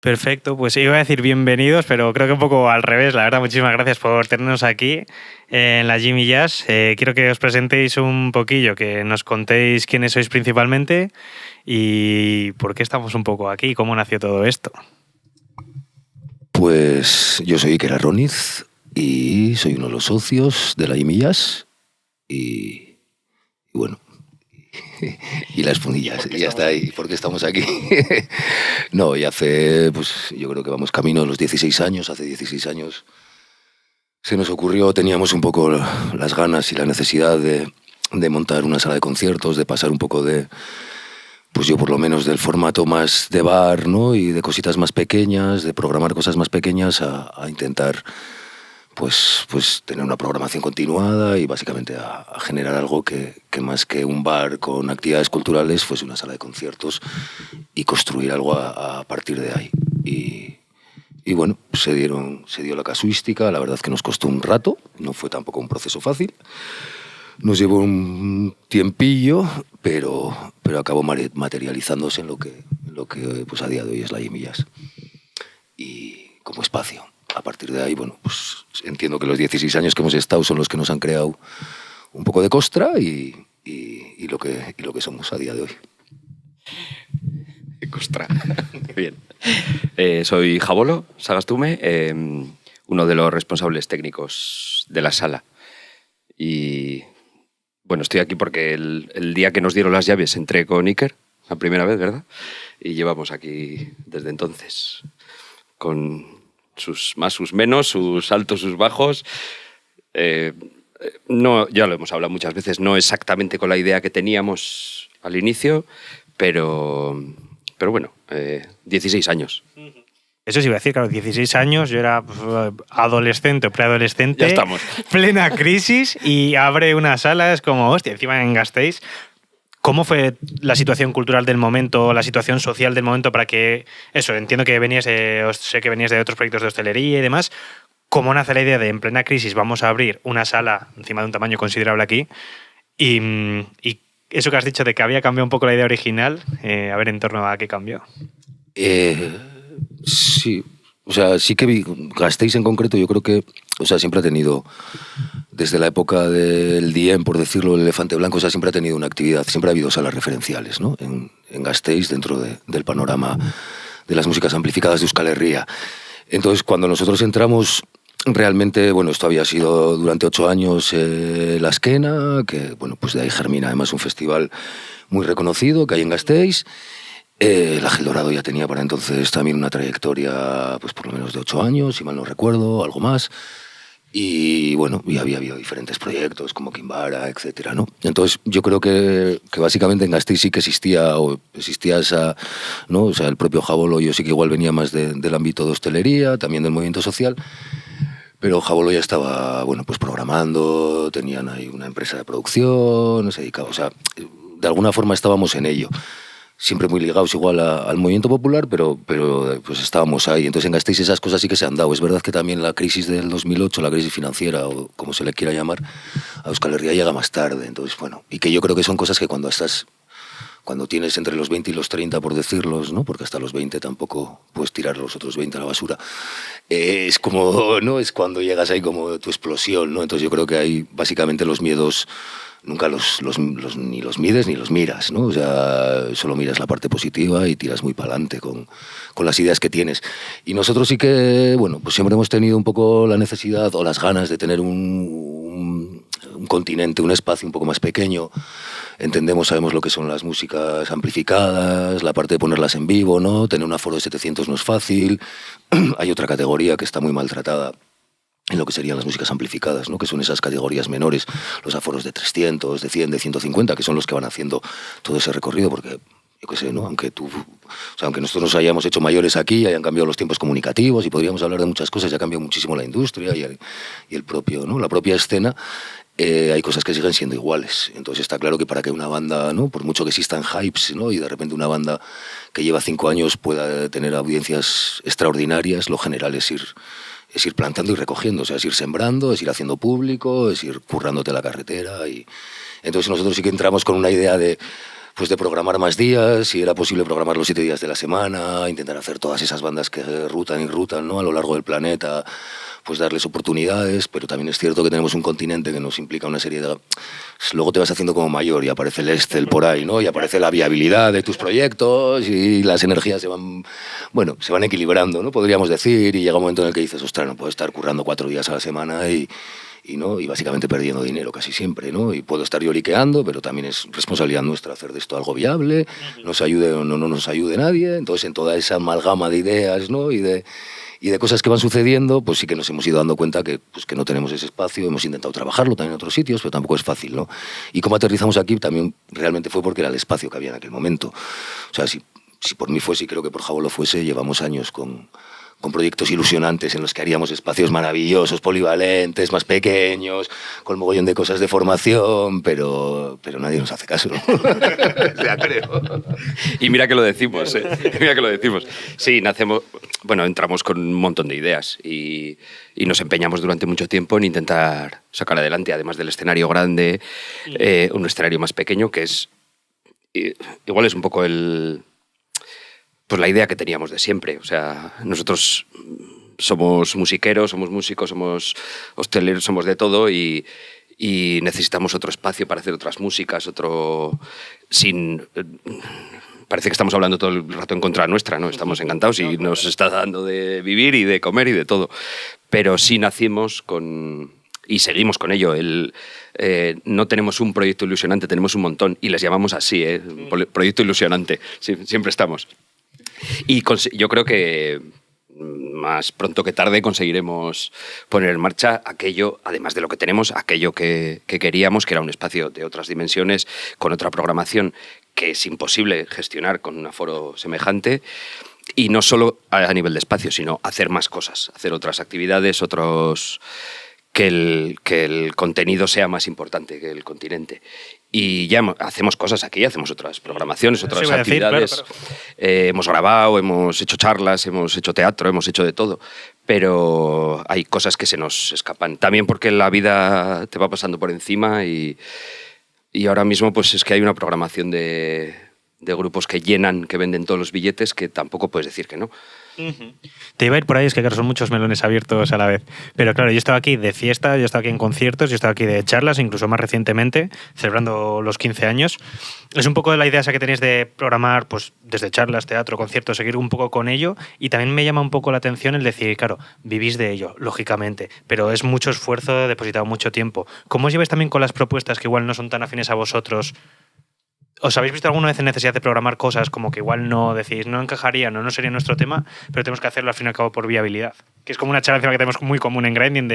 Perfecto, pues iba a decir bienvenidos, pero creo que un poco al revés. La verdad, muchísimas gracias por tenernos aquí en la Jimmy Jazz. Quiero que os presentéis un poquillo, que nos contéis quiénes sois principalmente y por qué estamos un poco aquí, cómo nació todo esto. Pues yo soy Iker Arroniz y soy uno de los socios de la Jimmy Jazz y bueno, y las fundillas, y ya está ahí, porque estamos aquí. No, y hace, pues yo creo que vamos camino a los 16 años, hace 16 años se nos ocurrió, teníamos un poco las ganas y la necesidad de montar una sala de conciertos, de pasar un poco de, pues yo por lo menos del formato más de bar, ¿no? Y de cositas más pequeñas, de programar cosas más pequeñas a intentar pues tener una programación continuada y básicamente a generar algo que más que un bar con actividades culturales fuese una sala de conciertos y construir algo a partir de ahí. Y bueno, se dio la casuística, la verdad es que nos costó un rato, no fue tampoco un proceso fácil. Nos llevó un tiempillo, pero acabó materializándose en lo que pues a día de hoy es la Jimmy Jazz. Y como espacio. A partir de ahí, bueno, pues entiendo que los 16 años que hemos estado son los que nos han creado un poco de costra y lo que somos a día de hoy. Costra. Bien. Soy Jabolo Sagastume, uno de los responsables técnicos de la sala. Y bueno, estoy aquí porque el día que nos dieron las llaves entré con Iker, la primera vez, ¿verdad? Y llevamos aquí desde entonces, con sus más, sus menos, sus altos, sus bajos. No, ya lo hemos hablado muchas veces, no exactamente con la idea que teníamos al inicio, pero bueno, 16 años. Eso sí iba a decir, claro, 16 años, yo era adolescente o preadolescente. Ya estamos. Plena crisis y abre una sala, es como, hostia, encima en Gasteiz. ¿Cómo fue la situación cultural del momento, la situación social del momento para que, eso, entiendo que sé que venías de otros proyectos de hostelería y demás, ¿cómo nace la idea de en plena crisis vamos a abrir una sala encima de un tamaño considerable aquí? Y eso que has dicho de que había cambiado un poco la idea original, a ver en torno a qué cambió. Sí, o sea, sí que Gasteiz en concreto, yo creo que, o sea, siempre ha tenido, desde la época del Diem, por decirlo, el Elefante Blanco, o sea, siempre ha tenido una actividad, siempre ha habido salas referenciales, ¿no? En Gasteiz, dentro del panorama de las músicas amplificadas de Euskal Herria. Entonces, cuando nosotros entramos, realmente, bueno, esto había sido durante 8 años La Esquena, que, bueno, pues de ahí germina además un festival muy reconocido que hay en Gasteiz. El Ángel Dorado ya tenía para entonces también una trayectoria, pues por lo menos de 8 años, si mal no recuerdo, algo más. Y bueno, y había habido diferentes proyectos como Kimbara, etcétera, ¿no? Entonces yo creo que básicamente en Gasteiz sí que existía esa, ¿no? O sea, el propio Jabolo, yo sí que igual venía más del ámbito de hostelería, también del movimiento social. Pero Jabolo ya estaba, bueno, pues programando, tenían ahí una empresa de producción, se dedicaba, o sea, de alguna forma estábamos en ello. Siempre muy ligados igual al movimiento popular, pero pues estábamos ahí. Entonces en Gasteiz esas cosas sí que se han dado. Es verdad que también la crisis del 2008, la crisis financiera, o como se le quiera llamar, a Euskal Herria llega más tarde. Entonces, bueno, y que yo creo que son cosas que cuando tienes entre los 20 y los 30, por decirlos, ¿no? Porque hasta los 20 tampoco puedes tirar los otros 20 a la basura. Es como, ¿no? Es cuando llegas ahí como tu explosión, ¿no? Entonces yo creo que hay básicamente los miedos nunca ni los mides ni los miras, ¿no? O sea, solo miras la parte positiva y tiras muy para adelante con las ideas que tienes. Y nosotros sí que, bueno, pues siempre hemos tenido un poco la necesidad o las ganas de tener un continente, un espacio un poco más pequeño. Sabemos lo que son las músicas amplificadas, la parte de ponerlas en vivo, ¿no? Tener un aforo de 700 no es fácil. Hay otra categoría que está muy maltratada en lo que serían las músicas amplificadas, ¿no? Que son esas categorías menores, los aforos de 300, de 100, de 150, que son los que van haciendo todo ese recorrido, porque yo qué sé, ¿no? Aunque nosotros nos hayamos hecho mayores aquí, hayan cambiado los tiempos comunicativos y podríamos hablar de muchas cosas, ya ha cambiado muchísimo la industria y el propio, ¿no? La propia escena. Hay cosas que siguen siendo iguales. Entonces está claro que para que una banda, ¿no? Por mucho que existan hypes, ¿no? Y de repente una banda que lleva 5 años pueda tener audiencias extraordinarias, lo general es ir plantando y recogiendo, o sea, es ir sembrando, es ir haciendo público, es ir currándote la carretera. Y entonces nosotros sí que entramos con una idea de, pues de programar más días, si era posible programar los 7 días de la semana, intentar hacer todas esas bandas que rutan, ¿no? A lo largo del planeta, pues darles oportunidades, pero también es cierto que tenemos un continente que nos implica una serie de... Luego te vas haciendo como mayor y aparece el Excel por ahí, ¿no? Y aparece la viabilidad de tus proyectos y las energías se van equilibrando, ¿no? Podríamos decir, y llega un momento en el que dices, ostras, no puedo estar currando 4 días a la semana y básicamente perdiendo dinero casi siempre, ¿no? Y puedo estar lloriqueando, pero también es responsabilidad nuestra hacer de esto algo viable, nos ayude o no nos ayude nadie. Entonces, en toda esa amalgama de ideas, ¿no? y de cosas que van sucediendo, pues sí que nos hemos ido dando cuenta que no tenemos ese espacio. Hemos intentado trabajarlo también en otros sitios, pero tampoco es fácil, ¿no? Y como aterrizamos aquí también realmente fue porque era el espacio que había en aquel momento. O sea, si por mí fuese, y creo que por Jabo lo fuese, llevamos años con proyectos ilusionantes en los que haríamos espacios maravillosos, polivalentes, más pequeños, con mogollón de cosas de formación, pero nadie nos hace caso, ¿no? Ya creo. Y mira que lo decimos, ¿eh? Mira que lo decimos. Sí, entramos con un montón de ideas y nos empeñamos durante mucho tiempo en intentar sacar adelante, además del escenario grande, un escenario más pequeño, que es... Igual es un poco pues la idea que teníamos de siempre. O sea, nosotros somos musiqueros, somos músicos, somos hosteleros, somos de todo y necesitamos otro espacio para hacer otras músicas, parece que estamos hablando todo el rato en contra nuestra, ¿no? Estamos encantados y nos está dando de vivir y de comer y de todo. Pero sí nacimos y seguimos con ello. No tenemos un proyecto ilusionante, tenemos un montón y les llamamos así, proyecto ilusionante. Sí, siempre estamos. Y yo creo que más pronto que tarde conseguiremos poner en marcha aquello, además de lo que tenemos, aquello que queríamos, que era un espacio de otras dimensiones, con otra programación que es imposible gestionar con un aforo semejante. Y no solo a nivel de espacio, sino hacer más cosas, hacer otras actividades, que el contenido sea más importante que el continente. Y ya hacemos cosas aquí, hacemos otras programaciones, otras actividades. Claro. Hemos grabado, hemos hecho charlas, hemos hecho teatro, hemos hecho de todo. Pero hay cosas que se nos escapan. También porque la vida te va pasando por encima y ahora mismo pues es que hay una programación de grupos que llenan, que venden todos los billetes, que tampoco puedes decir que no. Te iba a ir por ahí, es que claro, son muchos melones abiertos a la vez. Pero claro, yo he estado aquí de fiesta, yo he estado aquí en conciertos, yo he estado aquí de charlas, incluso más recientemente, celebrando los 15 años. Es un poco de la idea esa que tenéis de programar pues desde charlas, teatro, conciertos, seguir un poco con ello. Y también me llama un poco la atención el decir, claro, vivís de ello, lógicamente, pero es mucho esfuerzo, depositado mucho tiempo. ¿Cómo os lleváis también con las propuestas que igual no son tan afines a vosotros? ¿Os habéis visto alguna vez en necesidad de programar cosas como que igual no decís, no encajarían o no sería nuestro tema, pero tenemos que hacerlo al fin y al cabo por viabilidad? Que es como una charla encima que tenemos muy común en Grinding,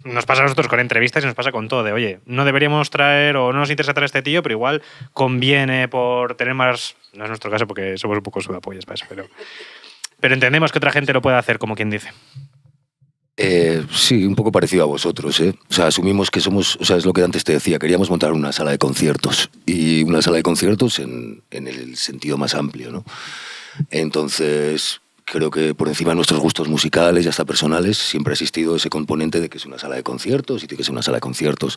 nos pasa a nosotros con entrevistas y nos pasa con todo, de oye, no deberíamos traer o no nos interesa traer a este tío, pero igual conviene por tener más... No es nuestro caso porque somos un poco sudapollas para eso, pero entendemos que otra gente lo puede hacer, como quien dice. Sí, un poco parecido a vosotros, ¿eh? O sea, asumimos que somos, o sea, es lo que antes te decía, queríamos montar una sala de conciertos y una sala de conciertos en el sentido más amplio, ¿no? Entonces, creo que por encima de nuestros gustos musicales y hasta personales siempre ha existido ese componente de que es una sala de conciertos y tiene que ser una sala de conciertos.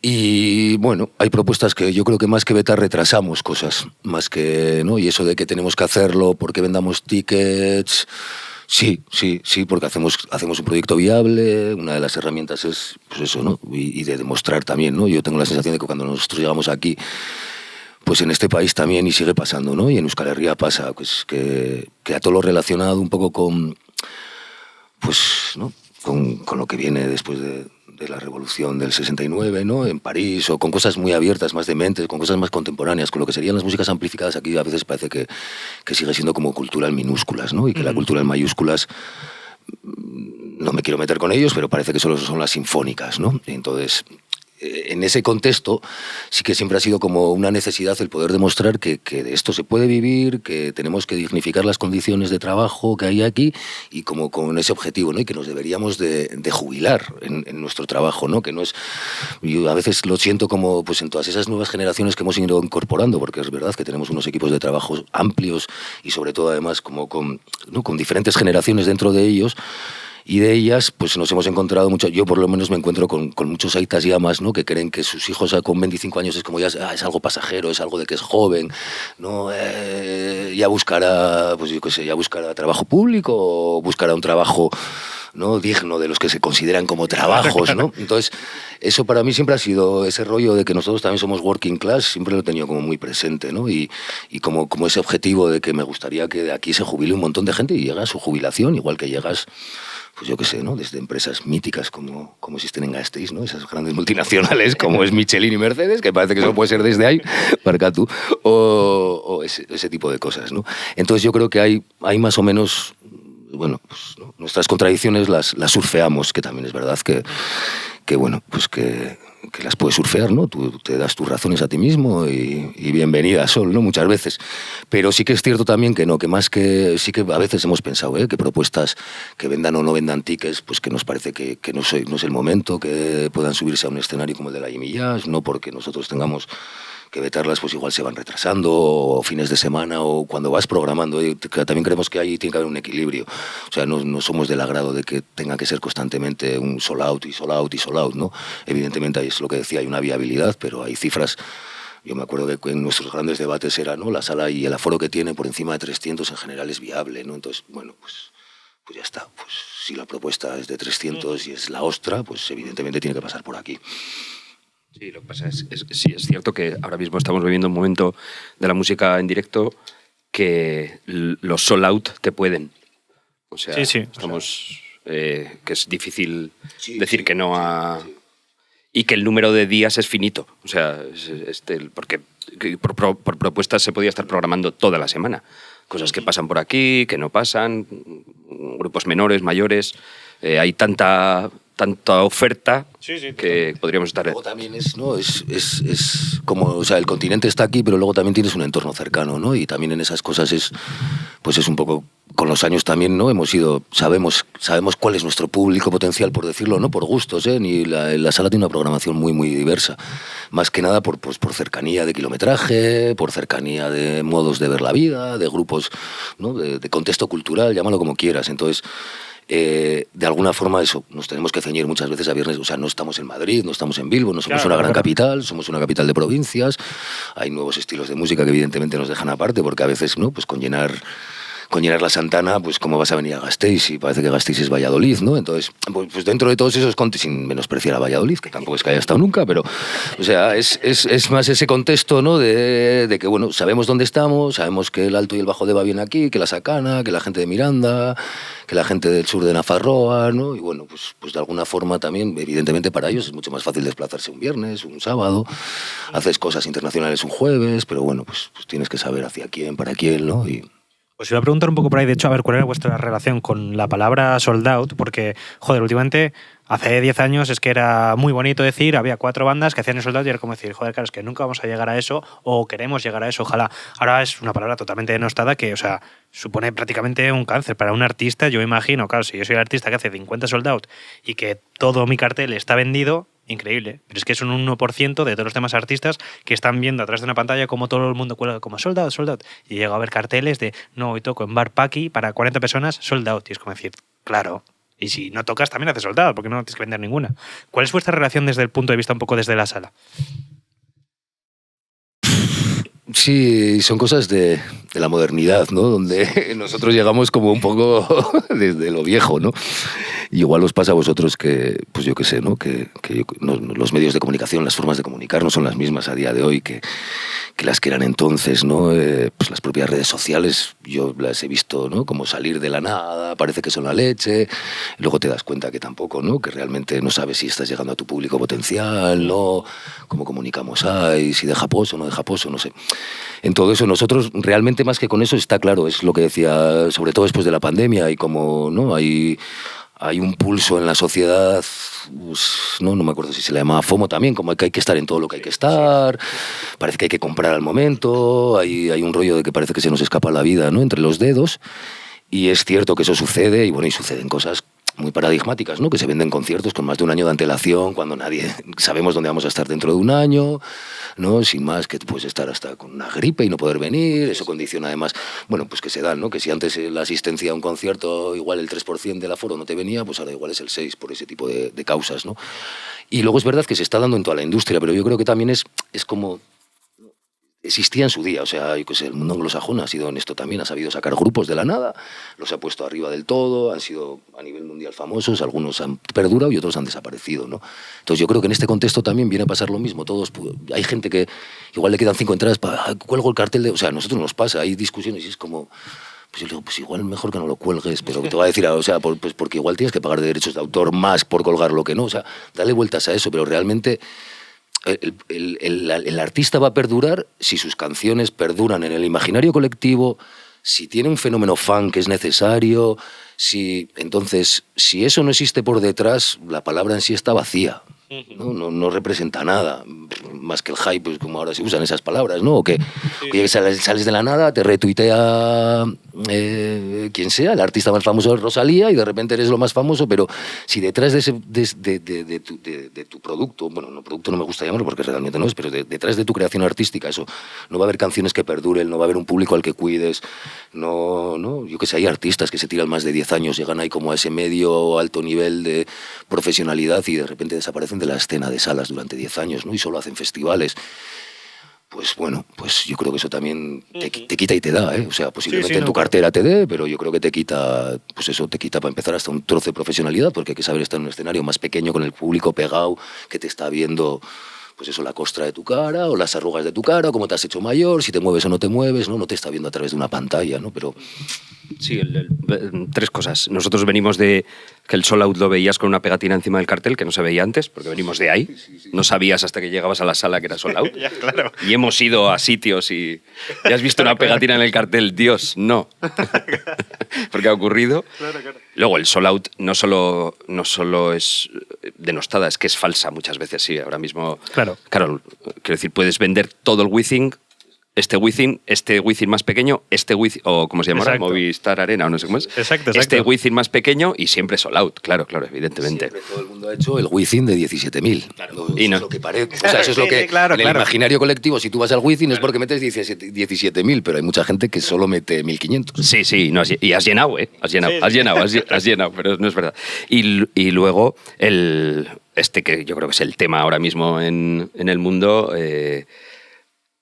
Y bueno, hay propuestas que yo creo que más que vetar retrasamos cosas, más que, ¿no? Y eso de que tenemos que hacerlo porque vendamos tickets... Sí, porque hacemos un proyecto viable, una de las herramientas es pues eso, ¿no? Y de demostrar también, ¿no? Yo tengo la sensación de que cuando nosotros llegamos aquí, pues en este país también, y sigue pasando, ¿no? Y en Euskal Herria pasa, pues que a todo lo relacionado un poco con, pues, ¿no? Con lo que viene después de la revolución del 69, ¿no? En París, o con cosas muy abiertas, más dementes, con cosas más contemporáneas, con lo que serían las músicas amplificadas aquí, a veces parece que sigue siendo como cultura en minúsculas, ¿no? Y que la cultura en mayúsculas, no me quiero meter con ellos, pero parece que solo son las sinfónicas, ¿no? Entonces, en ese contexto sí que siempre ha sido como una necesidad el poder demostrar que de esto se puede vivir, que tenemos que dignificar las condiciones de trabajo que hay aquí y como con ese objetivo, ¿no? Y que nos deberíamos de jubilar en nuestro trabajo, ¿no? Que no es, yo a veces lo siento como pues en todas esas nuevas generaciones que hemos ido incorporando, porque es verdad que tenemos unos equipos de trabajo amplios y sobre todo además como con diferentes generaciones dentro de ellos. Y de ellas, pues nos hemos encontrado mucho. Yo, por lo menos, me encuentro con muchos aitas y amas, ¿no? Que creen que sus hijos con 25 años es como ya es algo pasajero, es algo de que es joven, ¿no? Ya buscará, pues yo qué sé, ya buscará trabajo público o buscará un trabajo, ¿no? digno de los que se consideran como trabajos, ¿no? Entonces, eso para mí siempre ha sido ese rollo de que nosotros también somos working class, siempre lo he tenido como muy presente, ¿no? Y como ese objetivo de que me gustaría que de aquí se jubile un montón de gente y llega a su jubilación, igual que llegas, pues yo qué sé, ¿no? Desde empresas míticas como existen en Gasteiz, ¿no? Esas grandes multinacionales como es Michelin y Mercedes, que parece que solo puede ser desde ahí, para tú, o ese tipo de cosas, ¿no? Entonces yo creo que hay más o menos, bueno, pues, ¿no? Nuestras contradicciones las surfeamos, que también es verdad que bueno, pues que las puedes surfear, ¿no? Tú te das tus razones a ti mismo y bienvenida Sol, ¿no? Muchas veces. Pero sí que es cierto también que no, que más que... Sí que a veces hemos pensado, que propuestas que vendan o no vendan tickets, pues que nos parece que no es el momento, que puedan subirse a un escenario como el de la Jimmy Jazz, no porque nosotros tengamos que vetarlas, pues igual se van retrasando, o fines de semana, o cuando vas programando. También creemos que ahí tiene que haber un equilibrio. O sea, no somos del agrado de que tenga que ser constantemente un sold out y sold out y sold out, ¿no? Evidentemente, ahí es lo que decía, hay una viabilidad, pero hay cifras. Yo me acuerdo que en nuestros grandes debates era, ¿no? La sala y el aforo que tiene por encima de 300 en general es viable, ¿no? Entonces, bueno, pues ya está. Pues si la propuesta es de 300 y es la ostra, pues evidentemente tiene que pasar por aquí. Sí, lo que pasa sí, es cierto que ahora mismo estamos viviendo un momento de la música en directo que los sold out te pueden. O sea, estamos... que es difícil decir que no a... Y que el número de días es finito. O sea, porque por propuestas se podía estar programando toda la semana. Cosas que pasan por aquí, que no pasan, grupos menores, mayores. Hay tanta oferta que podríamos estar... Luego también es como, o sea, el continente está aquí, pero luego también tienes un entorno cercano, ¿no? Y también en esas cosas es un poco, con los años también, ¿no? Sabemos cuál es nuestro público potencial, por decirlo, ¿no? Por gustos, Ni la sala tiene una programación muy, muy diversa. Más que nada por cercanía de kilometraje, por cercanía de modos de ver la vida, de grupos, ¿no? De contexto cultural, llámalo como quieras. Entonces... de alguna forma eso, nos tenemos que ceñir muchas veces a viernes, o sea, no estamos en Madrid, no estamos en Bilbo, no somos una gran capital, somos una capital de provincias, hay nuevos estilos de música que evidentemente nos dejan aparte, porque a veces, ¿no? Pues con llenar la Santana, pues cómo vas a venir a Gasteiz, y parece que Gasteiz es Valladolid, ¿no? Entonces, pues dentro de todos esos contextos, sin menospreciar a Valladolid, que tampoco es que haya estado nunca, pero, o sea, es más ese contexto, ¿no? De que, bueno, sabemos dónde estamos, sabemos que el Alto y el Bajo Deba viene aquí, que la Sacana, que la gente de Miranda, que la gente del sur de Nafarroa, ¿no? Y bueno, pues de alguna forma también, evidentemente para ellos es mucho más fácil desplazarse un viernes, un sábado, haces cosas internacionales un jueves, pero bueno, pues tienes que saber hacia quién, para quién, ¿no? Os iba a preguntar un poco por ahí, de hecho, a ver cuál era vuestra relación con la palabra sold out, porque, joder, últimamente, hace 10 años es que era muy bonito decir, había 4 bandas que hacían el sold out y era como decir, joder, claro, es que nunca vamos a llegar a eso o queremos llegar a eso, ojalá. Ahora es una palabra totalmente denostada que, o sea, supone prácticamente un cáncer para un artista. Yo me imagino, claro, si yo soy el artista que hace 50 sold out y que todo mi cartel está vendido, increíble, pero es que es un 1% de todos los demás artistas que están viendo atrás de una pantalla como todo el mundo cuelga como sold out, y llega a ver carteles de no, hoy toco en Bar Paqui para 40 personas, sold out, y es como decir, claro, y si no tocas también haces sold out, porque no tienes que vender ninguna. ¿Cuál es vuestra relación desde el punto de vista un poco desde la sala? Sí, son cosas de la modernidad, ¿no? Donde nosotros llegamos como un poco desde lo viejo, ¿no? Y igual os pasa a vosotros que, pues yo qué sé, ¿no? Que los medios de comunicación, las formas de comunicar no son las mismas a día de hoy que las que eran entonces, ¿no? Pues las propias redes sociales, yo las he visto, ¿no? Como salir de la nada, parece que son la leche, luego te das cuenta que tampoco, ¿no? Que realmente no sabes si estás llegando a tu público potencial, ¿no? Cómo comunicamos ahí, si deja pozo o no deja pozo, no sé. En todo eso, nosotros realmente más que con eso está claro, es lo que decía, sobre todo después de la pandemia, y como, ¿no? Hay un pulso en la sociedad, pues, no me acuerdo si se le llamaba FOMO también, como que hay que estar en todo lo que hay que estar, parece que hay que comprar al momento, hay un rollo de que parece que se nos escapa la vida, ¿no? Entre los dedos, y es cierto que eso sucede, y bueno, y suceden cosas muy paradigmáticas, ¿no? Que se venden conciertos con más de un año de antelación, cuando nadie sabemos dónde vamos a estar dentro de un año, ¿no? Sin más, que puedes estar hasta con una gripe y no poder venir. Eso condiciona además, bueno, pues que se dan, ¿no? Que si antes la asistencia a un concierto igual el 3% del aforo no te venía, pues ahora igual es el 6% por ese tipo de causas, ¿no? Y luego es verdad que se está dando en toda la industria, pero yo creo que también es como... Existía en su día, o sea, yo qué sé, el mundo anglosajón ha sido en esto también, ha sabido sacar grupos de la nada, los ha puesto arriba del todo, han sido a nivel mundial famosos, algunos han perdurado y otros han desaparecido, ¿no? Entonces yo creo que en este contexto también viene a pasar lo mismo, hay gente que igual le quedan 5 entradas para cuelgo el cartel o sea, a nosotros nos pasa, hay discusiones y es como... Pues yo le digo, pues igual mejor que no lo cuelgues, pero te va a decir, o sea, pues porque igual tienes que pagar de derechos de autor más por colgarlo que no, o sea, dale vueltas a eso, pero realmente... El artista va a perdurar si sus canciones perduran en el imaginario colectivo, si tiene un fenómeno fan que es necesario, entonces, si eso no existe por detrás, la palabra en sí está vacía. No representa nada, más que el hype, pues como ahora se usan esas palabras, ¿no? O que sales de la nada, te retuitea quien sea, el artista más famoso es Rosalía y de repente eres lo más famoso, pero si detrás de tu producto, bueno, no producto no me gusta llamarlo porque realmente no es, pero detrás de tu creación artística, eso, no va a haber canciones que perduren, no va a haber un público al que cuides, no, yo que sé, hay artistas que se tiran más de 10 años, llegan ahí como a ese medio alto nivel de profesionalidad y de repente desaparecen de la escena de salas durante 10 años, ¿no? Y solo hacen festivales. Pues bueno, pues yo creo que eso también te quita y te da, ¿eh? O sea, posiblemente en tu cartera te dé, pero yo creo que te quita, pues eso te quita para empezar hasta un trozo de profesionalidad, porque hay que saber estar en un escenario más pequeño con el público pegado, que te está viendo, pues eso, la costra de tu cara o las arrugas de tu cara, cómo te has hecho mayor, si te mueves o no te mueves, ¿no? No te está viendo a través de una pantalla, ¿no? Pero... Sí, 3 cosas. Nosotros venimos de que el Sold Out lo veías con una pegatina encima del cartel que no se veía antes, porque venimos de ahí. No sabías hasta que llegabas a la sala que era Sold Out. Ya, claro. Y hemos ido a sitios y has visto una pegatina en el cartel. Dios, no. Porque ha ocurrido. Claro. Luego, el Sold Out no solo es denostada, es que es falsa muchas veces, sí. Ahora mismo... Claro, quiero decir, puedes vender todo el Wizzing, este Wizzing más pequeño, o ¿cómo se llama ahora? Movistar Arena o no sé cómo es. Exacto. Este Wizzing más pequeño y siempre Sold Out, claro, evidentemente. Siempre todo el mundo ha hecho el Wizzing de 17.000. Claro. Eso es lo que parece. O sea, eso es lo que claro, en el imaginario colectivo, si tú vas al Wizzing es porque metes 17.000, pero hay mucha gente que solo mete 1.500. Sí, no, y has llenado, ¿eh? Has llenado, pero no es verdad. Y luego, que yo creo que es el tema ahora mismo en el mundo...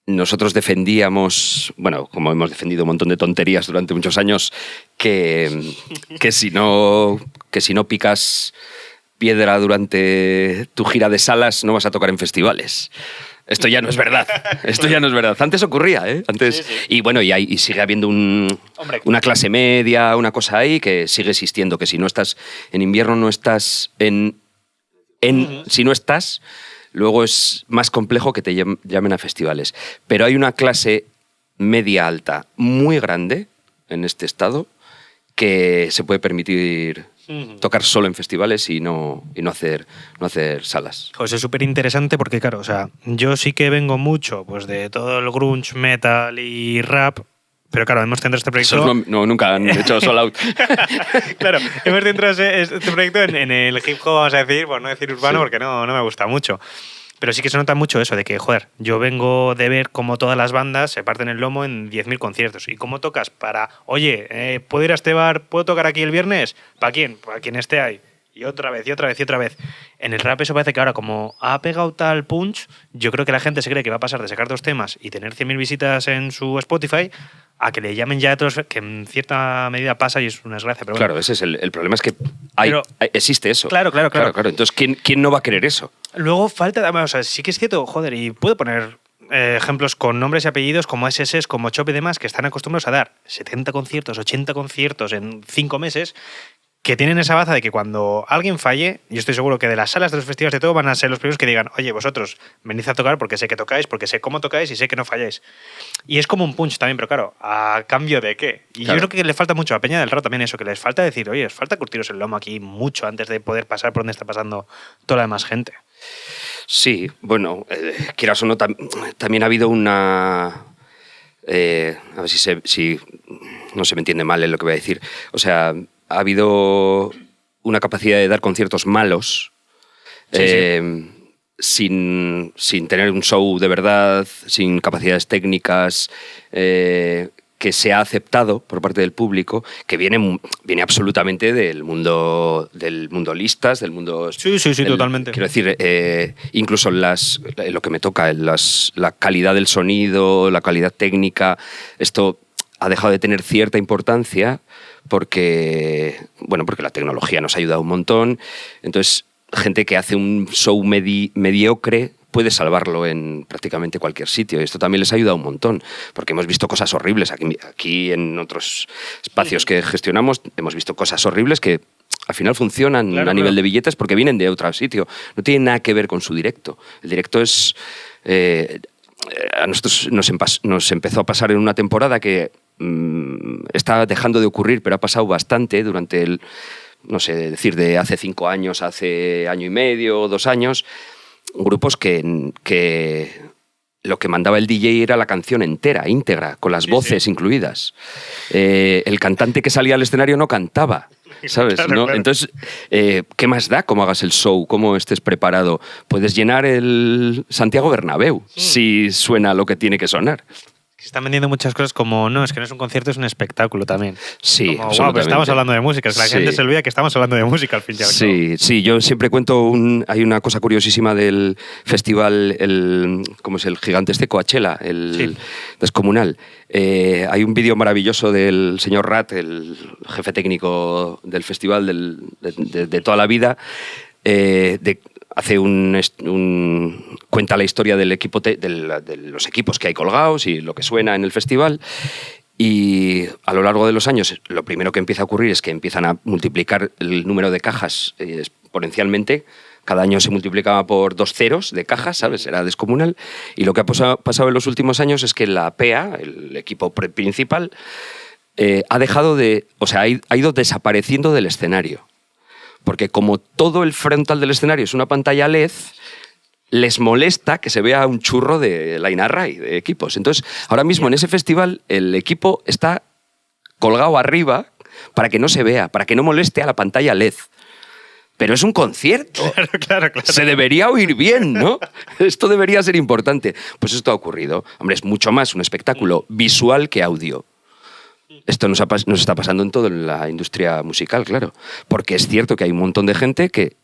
nosotros defendíamos, bueno, como hemos defendido un montón de tonterías durante muchos años, que si no picas piedra durante tu gira de salas no vas a tocar en festivales. Esto ya no es verdad. Antes ocurría, ¿eh? Antes, sí. Y bueno, y sigue habiendo una clase media, una cosa ahí que sigue existiendo, que si no estás en invierno no estás si no estás... Luego es más complejo que te llamen a festivales. Pero hay una clase media-alta muy grande en este estado que se puede permitir tocar solo en festivales y no hacer salas. Pues es súper interesante porque, claro, o sea, yo sí que vengo mucho pues de todo el grunge, metal y rap. Pero claro, hemos centrado este proyecto... Esos nunca han hecho Sold Out. Claro, hemos centrado este proyecto en el hip hop, vamos a decir, por no decir urbano, porque no me gusta mucho. Pero sí que se nota mucho eso de que, joder, yo vengo de ver cómo todas las bandas se parten el lomo en 10.000 conciertos. ¿Y cómo tocas para, oye, ¿puedo ir a este bar? ¿Puedo tocar aquí el viernes? ¿Para quién? Para quien esté ahí. Y otra vez. En el rap eso parece que ahora, como ha pegado tal punch, yo creo que la gente se cree que va a pasar de sacar 2 temas y tener 100.000 visitas en su Spotify a que le llamen ya a otros, que en cierta medida pasa y es una desgracia. Pero bueno. Claro, ese es el problema, es que existe eso. Claro. Entonces, ¿quién no va a querer eso? Luego falta, o sea, sí que es cierto, joder, y puedo poner ejemplos con nombres y apellidos como SS, como Chop y demás, que están acostumbrados a dar 70 conciertos, 80 conciertos en 5 meses, que tienen esa baza de que cuando alguien falle, yo estoy seguro que de las salas, de los festivales, de todo, van a ser los primeros que digan, oye, vosotros venid a tocar porque sé que tocáis, porque sé cómo tocáis y sé que no falláis. Y es como un punch también, pero claro, ¿a cambio de qué? Y claro, yo creo que le falta mucho a Peña del Rap también eso, que les falta decir, oye, os falta curtiros el lomo aquí mucho antes de poder pasar por donde está pasando toda la demás gente. Sí, bueno, quieras o no, también ha habido una... a ver si no se me entiende mal en lo que voy a decir. O sea, ha habido una capacidad de dar conciertos malos, sin tener un show de verdad, sin capacidades técnicas, que se ha aceptado por parte del público, que viene absolutamente del mundo listas, del mundo... Sí, totalmente. Quiero decir, incluso lo que me toca, la calidad del sonido, la calidad técnica, esto ha dejado de tener cierta importancia porque la tecnología nos ha ayudado un montón. Entonces, gente que hace un show mediocre puede salvarlo en prácticamente cualquier sitio. Y esto también les ha ayudado un montón, porque hemos visto cosas horribles. Aquí en otros espacios que gestionamos hemos visto cosas horribles que al final funcionan a nivel de billetes porque vienen de otro sitio. No tiene nada que ver con su directo. El directo es... a nosotros nos empezó a pasar en una temporada que está dejando de ocurrir, pero ha pasado bastante durante no sé, de hace 5 años, hace año y medio, 2 años, grupos que lo que mandaba el DJ era la canción entera, íntegra, con las voces incluidas. El cantante que salía al escenario no cantaba, ¿sabes? Claro. Entonces, ¿qué más da cómo hagas el show, cómo estés preparado? Puedes llenar el Santiago Bernabéu si suena lo que tiene que sonar. Se están vendiendo muchas cosas como, no, es que no es un concierto, es un espectáculo también. Sí, como, wow, pues estamos hablando de música. Es que la gente se olvida que estamos hablando de música al fin y al cabo. Sí, yo siempre cuento, hay una cosa curiosísima del festival, ¿cómo es? El gigante Coachella, el descomunal. Hay un vídeo maravilloso del señor Rat, el jefe técnico del festival de toda la vida, cuenta la historia del equipo de los equipos que hay colgados y lo que suena en el festival. Y a lo largo de los años, lo primero que empieza a ocurrir es que empiezan a multiplicar el número de cajas exponencialmente. Cada año se multiplicaba por 2 ceros de cajas, ¿sabes? Era descomunal. Y lo que ha pasado en los últimos años es que la PEA, el equipo principal, ha ido desapareciendo del escenario. Porque como todo el frontal del escenario es una pantalla LED, les molesta que se vea un churro de line array, de equipos. Entonces, ahora mismo en ese festival el equipo está colgado arriba para que no se vea, para que no moleste a la pantalla LED. Pero es un concierto. Claro. Se debería oír bien, ¿no? Esto debería ser importante. Pues esto ha ocurrido. Hombre, es mucho más un espectáculo visual que audio. Esto nos está pasando en toda la industria musical, claro. Porque es cierto que hay un montón de gente que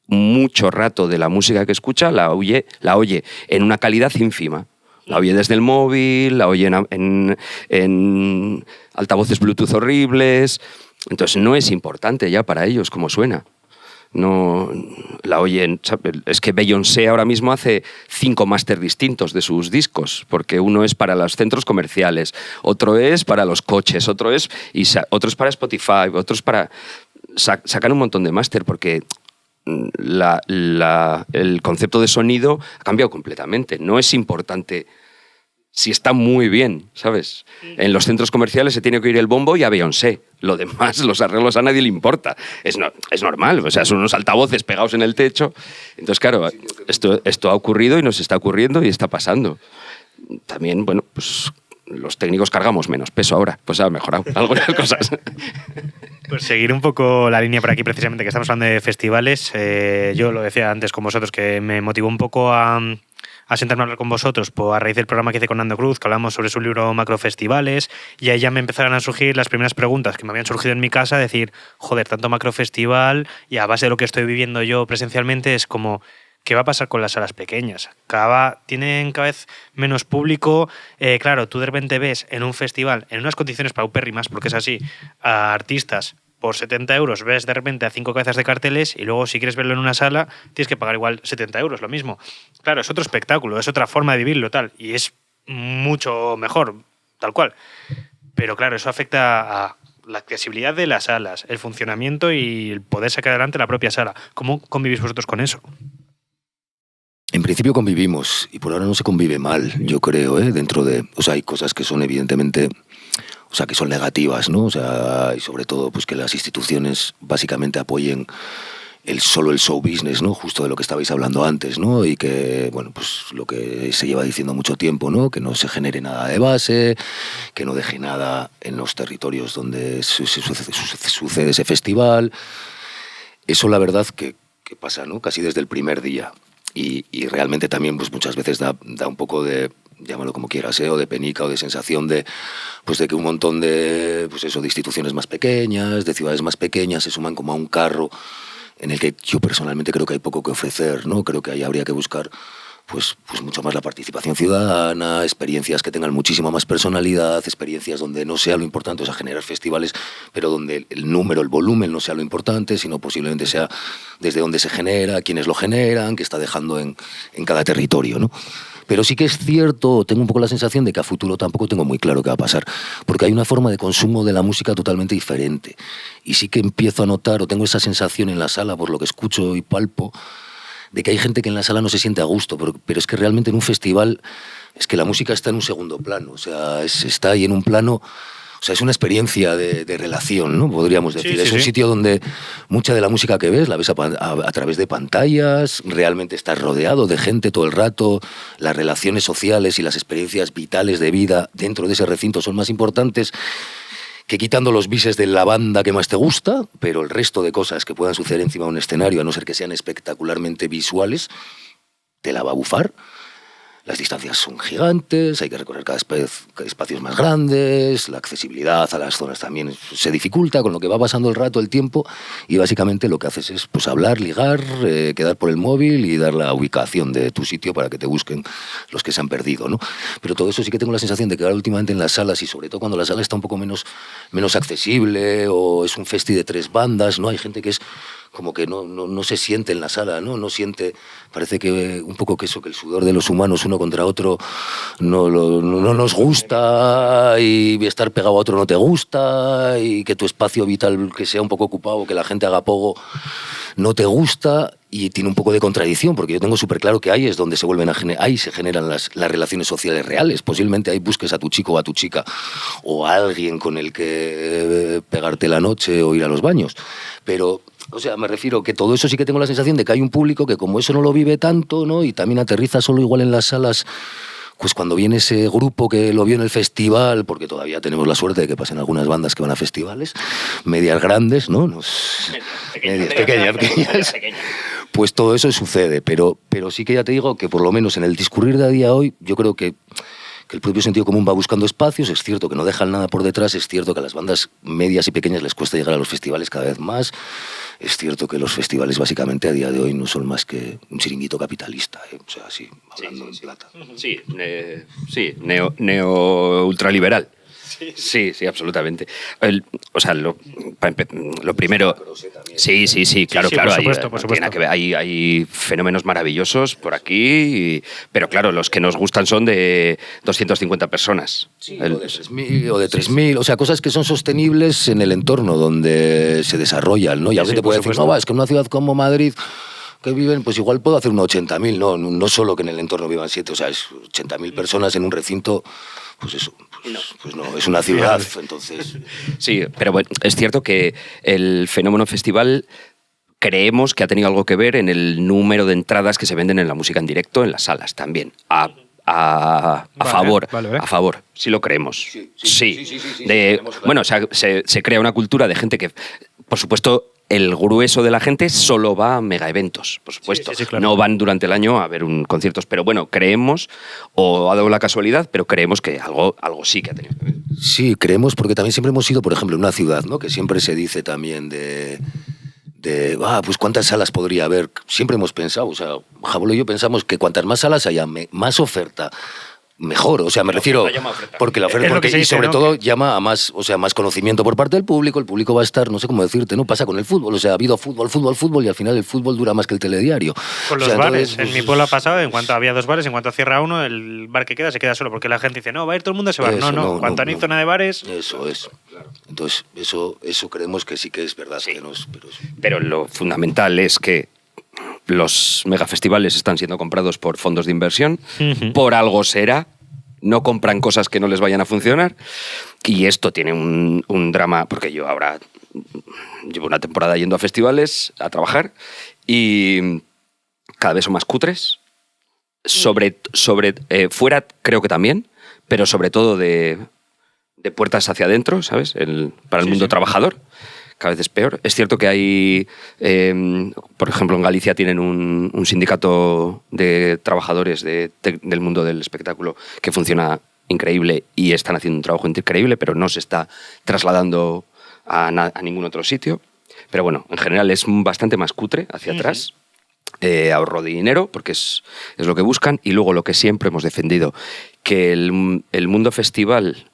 mucho rato de la música que escucha la oye en una calidad ínfima. La oye desde el móvil, la oye en altavoces Bluetooth horribles. Entonces no es importante ya para ellos cómo suena. No la oyen. Es que Beyoncé ahora mismo hace 5 máster distintos de sus discos, porque uno es para los centros comerciales, otro es para los coches, otro es para Spotify, otros para... Sacan un montón de máster porque el concepto de sonido ha cambiado completamente. No es importante si está muy bien, ¿sabes? En los centros comerciales se tiene que oír el bombo y a Beyoncé. Lo demás, los arreglos a nadie le importa. Es normal, o sea, son unos altavoces pegados en el techo. Entonces, claro, esto ha ocurrido y nos está ocurriendo y está pasando. También, bueno, pues los técnicos cargamos menos peso ahora. Pues ha mejorado algunas cosas. Pues seguir un poco la línea por aquí, precisamente, que estamos hablando de festivales. Yo lo decía antes con vosotros, que me motivó un poco a sentarme a hablar con vosotros a raíz del programa que hice con Nando Cruz, que hablamos sobre su libro Macrofestivales, y ahí ya me empezaron a surgir las primeras preguntas que me habían surgido en mi casa, decir, joder, tanto macrofestival, y a base de lo que estoy viviendo yo presencialmente es como, ¿qué va a pasar con las salas pequeñas? Tienen cada vez menos público. Claro, tú de repente ves en un festival, en unas condiciones paupérrimas, porque es así, a artistas por 70 euros, ves de repente a 5 cabezas de carteles y luego si quieres verlo en una sala tienes que pagar igual 70 euros, lo mismo. Claro, es otro espectáculo, es otra forma de vivirlo tal, y es mucho mejor, tal cual. Pero claro, eso afecta a la accesibilidad de las salas, el funcionamiento y el poder sacar adelante la propia sala. ¿Cómo convivís vosotros con eso? En principio convivimos, y por ahora no se convive mal, yo creo, dentro de... O sea, hay cosas que son evidentemente... O sea, que son negativas, ¿no? O sea, y sobre todo pues que las instituciones básicamente apoyen solo el show business, ¿no? Justo de lo que estabais hablando antes, ¿no? Y que, bueno, pues lo que se lleva diciendo mucho tiempo, ¿no? Que no se genere nada de base, que no deje nada en los territorios donde sucede ese festival. eso la verdad que pasa, ¿no? Casi desde el primer día. Y realmente también pues muchas veces da un poco de, llámalo como quieras, o de penica o de sensación de que un montón de, pues eso, de instituciones más pequeñas, de ciudades más pequeñas se suman como a un carro en el que yo personalmente creo que hay poco que ofrecer, ¿no? Creo que ahí habría que buscar pues mucho más la participación ciudadana, experiencias que tengan muchísima más personalidad, experiencias donde no sea lo importante, o sea, generar festivales, pero donde el número, el volumen no sea lo importante, sino posiblemente sea desde dónde se genera, quiénes lo generan, qué está dejando en cada territorio, ¿no? Pero sí que es cierto, tengo un poco la sensación de que a futuro tampoco tengo muy claro qué va a pasar, porque hay una forma de consumo de la música totalmente diferente. Y sí que empiezo a notar, o tengo esa sensación en la sala, por lo que escucho y palpo, de que hay gente que en la sala no se siente a gusto, pero es que realmente en un festival es que la música está en un segundo plano, o sea, está ahí en un plano, o sea, es una experiencia de relación, ¿no? Podríamos decir. Sí, es un sitio donde mucha de la música que ves la ves a través de pantallas, realmente estás rodeado de gente todo el rato, las relaciones sociales y las experiencias vitales de vida dentro de ese recinto son más importantes que quitando los bises de la banda que más te gusta, pero el resto de cosas que puedan suceder encima de un escenario, a no ser que sean espectacularmente visuales, te la va a bufar. Las distancias son gigantes, hay que recorrer cada espacios más grandes, la accesibilidad a las zonas también se dificulta, con lo que va pasando el rato, el tiempo, y básicamente lo que haces es pues hablar, ligar, quedar por el móvil y dar la ubicación de tu sitio para que te busquen los que se han perdido, ¿no? Pero todo eso sí que tengo la sensación de que ahora últimamente en las salas, y sobre todo cuando la sala está un poco menos accesible, o es un festi de 3 bandas, ¿no? Hay gente que es como que no se siente en la sala, no siente, parece que un poco que eso, que el sudor de los humanos uno contra otro no nos gusta, y estar pegado a otro no te gusta, y que tu espacio vital que sea un poco ocupado, que la gente haga poco, no te gusta, y tiene un poco de contradicción, porque yo tengo súper claro que ahí es donde se vuelven ahí se generan las relaciones sociales reales. Posiblemente ahí busques a tu chico o a tu chica, o a alguien con el que pegarte la noche o ir a los baños, pero... O sea, me refiero que todo eso sí que tengo la sensación de que hay un público que como eso no lo vive tanto, ¿no? Y también aterriza solo igual en las salas, pues cuando viene ese grupo que lo vio en el festival, porque todavía tenemos la suerte de que pasen algunas bandas que van a festivales, medias grandes, ¿no? Pequeñas. Pues todo eso sucede, pero sí que ya te digo que por lo menos en el discurrir de a día hoy, yo creo que el propio sentido común va buscando espacios. Es cierto que no dejan nada por detrás, es cierto que a las bandas medias y pequeñas les cuesta llegar a los festivales cada vez más, es cierto que los festivales básicamente a día de hoy no son más que un chiringuito capitalista, o sea, así, hablando en plata. Sí, neo ultraliberal. Sí, absolutamente. Lo primero... Sí, claro. Por supuesto. Tiene que ver, hay fenómenos maravillosos por aquí, pero claro, los que nos gustan son de 250 personas. Sí, o de 3.000, o sea, cosas que son sostenibles en el entorno donde se desarrollan, ¿no? Y alguien te puede decir, es que en una ciudad como Madrid que viven, pues igual puedo hacer unos 80.000, no solo que en el entorno vivan 7, o sea, es 80.000 personas en un recinto, pues eso, pues no, es una ciudad, entonces... Sí, pero bueno, es cierto que el fenómeno festival creemos que ha tenido algo que ver en el número de entradas que se venden en la música en directo en las salas también, a favor, sí lo creemos. Sí. Bueno, o sea, se crea una cultura de gente que, por supuesto, el grueso de la gente solo va a megaeventos, por supuesto. Sí, claro. No van durante el año a ver conciertos, pero bueno, creemos, o ha dado la casualidad, pero creemos que algo sí que ha tenido que ver. Sí, creemos, porque también siempre hemos sido, por ejemplo, una ciudad, ¿no? Que siempre se dice también pues cuántas salas podría haber. Siempre hemos pensado, o sea, Jabolo y yo pensamos que cuantas más salas haya, más oferta, mejor, o sea, me refiero, porque la oferta, y sobre todo llama a más, o sea, más conocimiento por parte del público. El público va a estar, no sé cómo decirte, ¿no? Pasa con el fútbol, o sea, ha habido fútbol, y al final el fútbol dura más que el telediario. Con los bares, en mi pueblo ha pasado, en cuanto había 2 bares, en cuanto cierra uno, el bar que queda se queda solo, porque la gente dice, no, va a ir todo el mundo a ese bar. No, cuando no hay zona de bares... Eso es. Claro. Entonces, eso creemos que sí que es verdad. Sí. Que pero lo fundamental es que los megafestivales están siendo comprados por fondos de inversión, por algo será, no compran cosas que no les vayan a funcionar, y esto tiene un drama, porque yo ahora llevo una temporada yendo a festivales a trabajar y cada vez son más cutres, fuera creo que también, pero sobre todo de puertas hacia adentro, ¿sabes? Para el mundo trabajador, cada vez es peor. Es cierto que hay, por ejemplo, en Galicia tienen un sindicato de trabajadores del mundo del espectáculo que funciona increíble y están haciendo un trabajo increíble, pero no se está trasladando a ningún otro sitio. Pero bueno, en general es bastante más cutre hacia atrás. Ahorro de dinero, porque es lo que buscan. Y luego lo que siempre hemos defendido, que el mundo festival,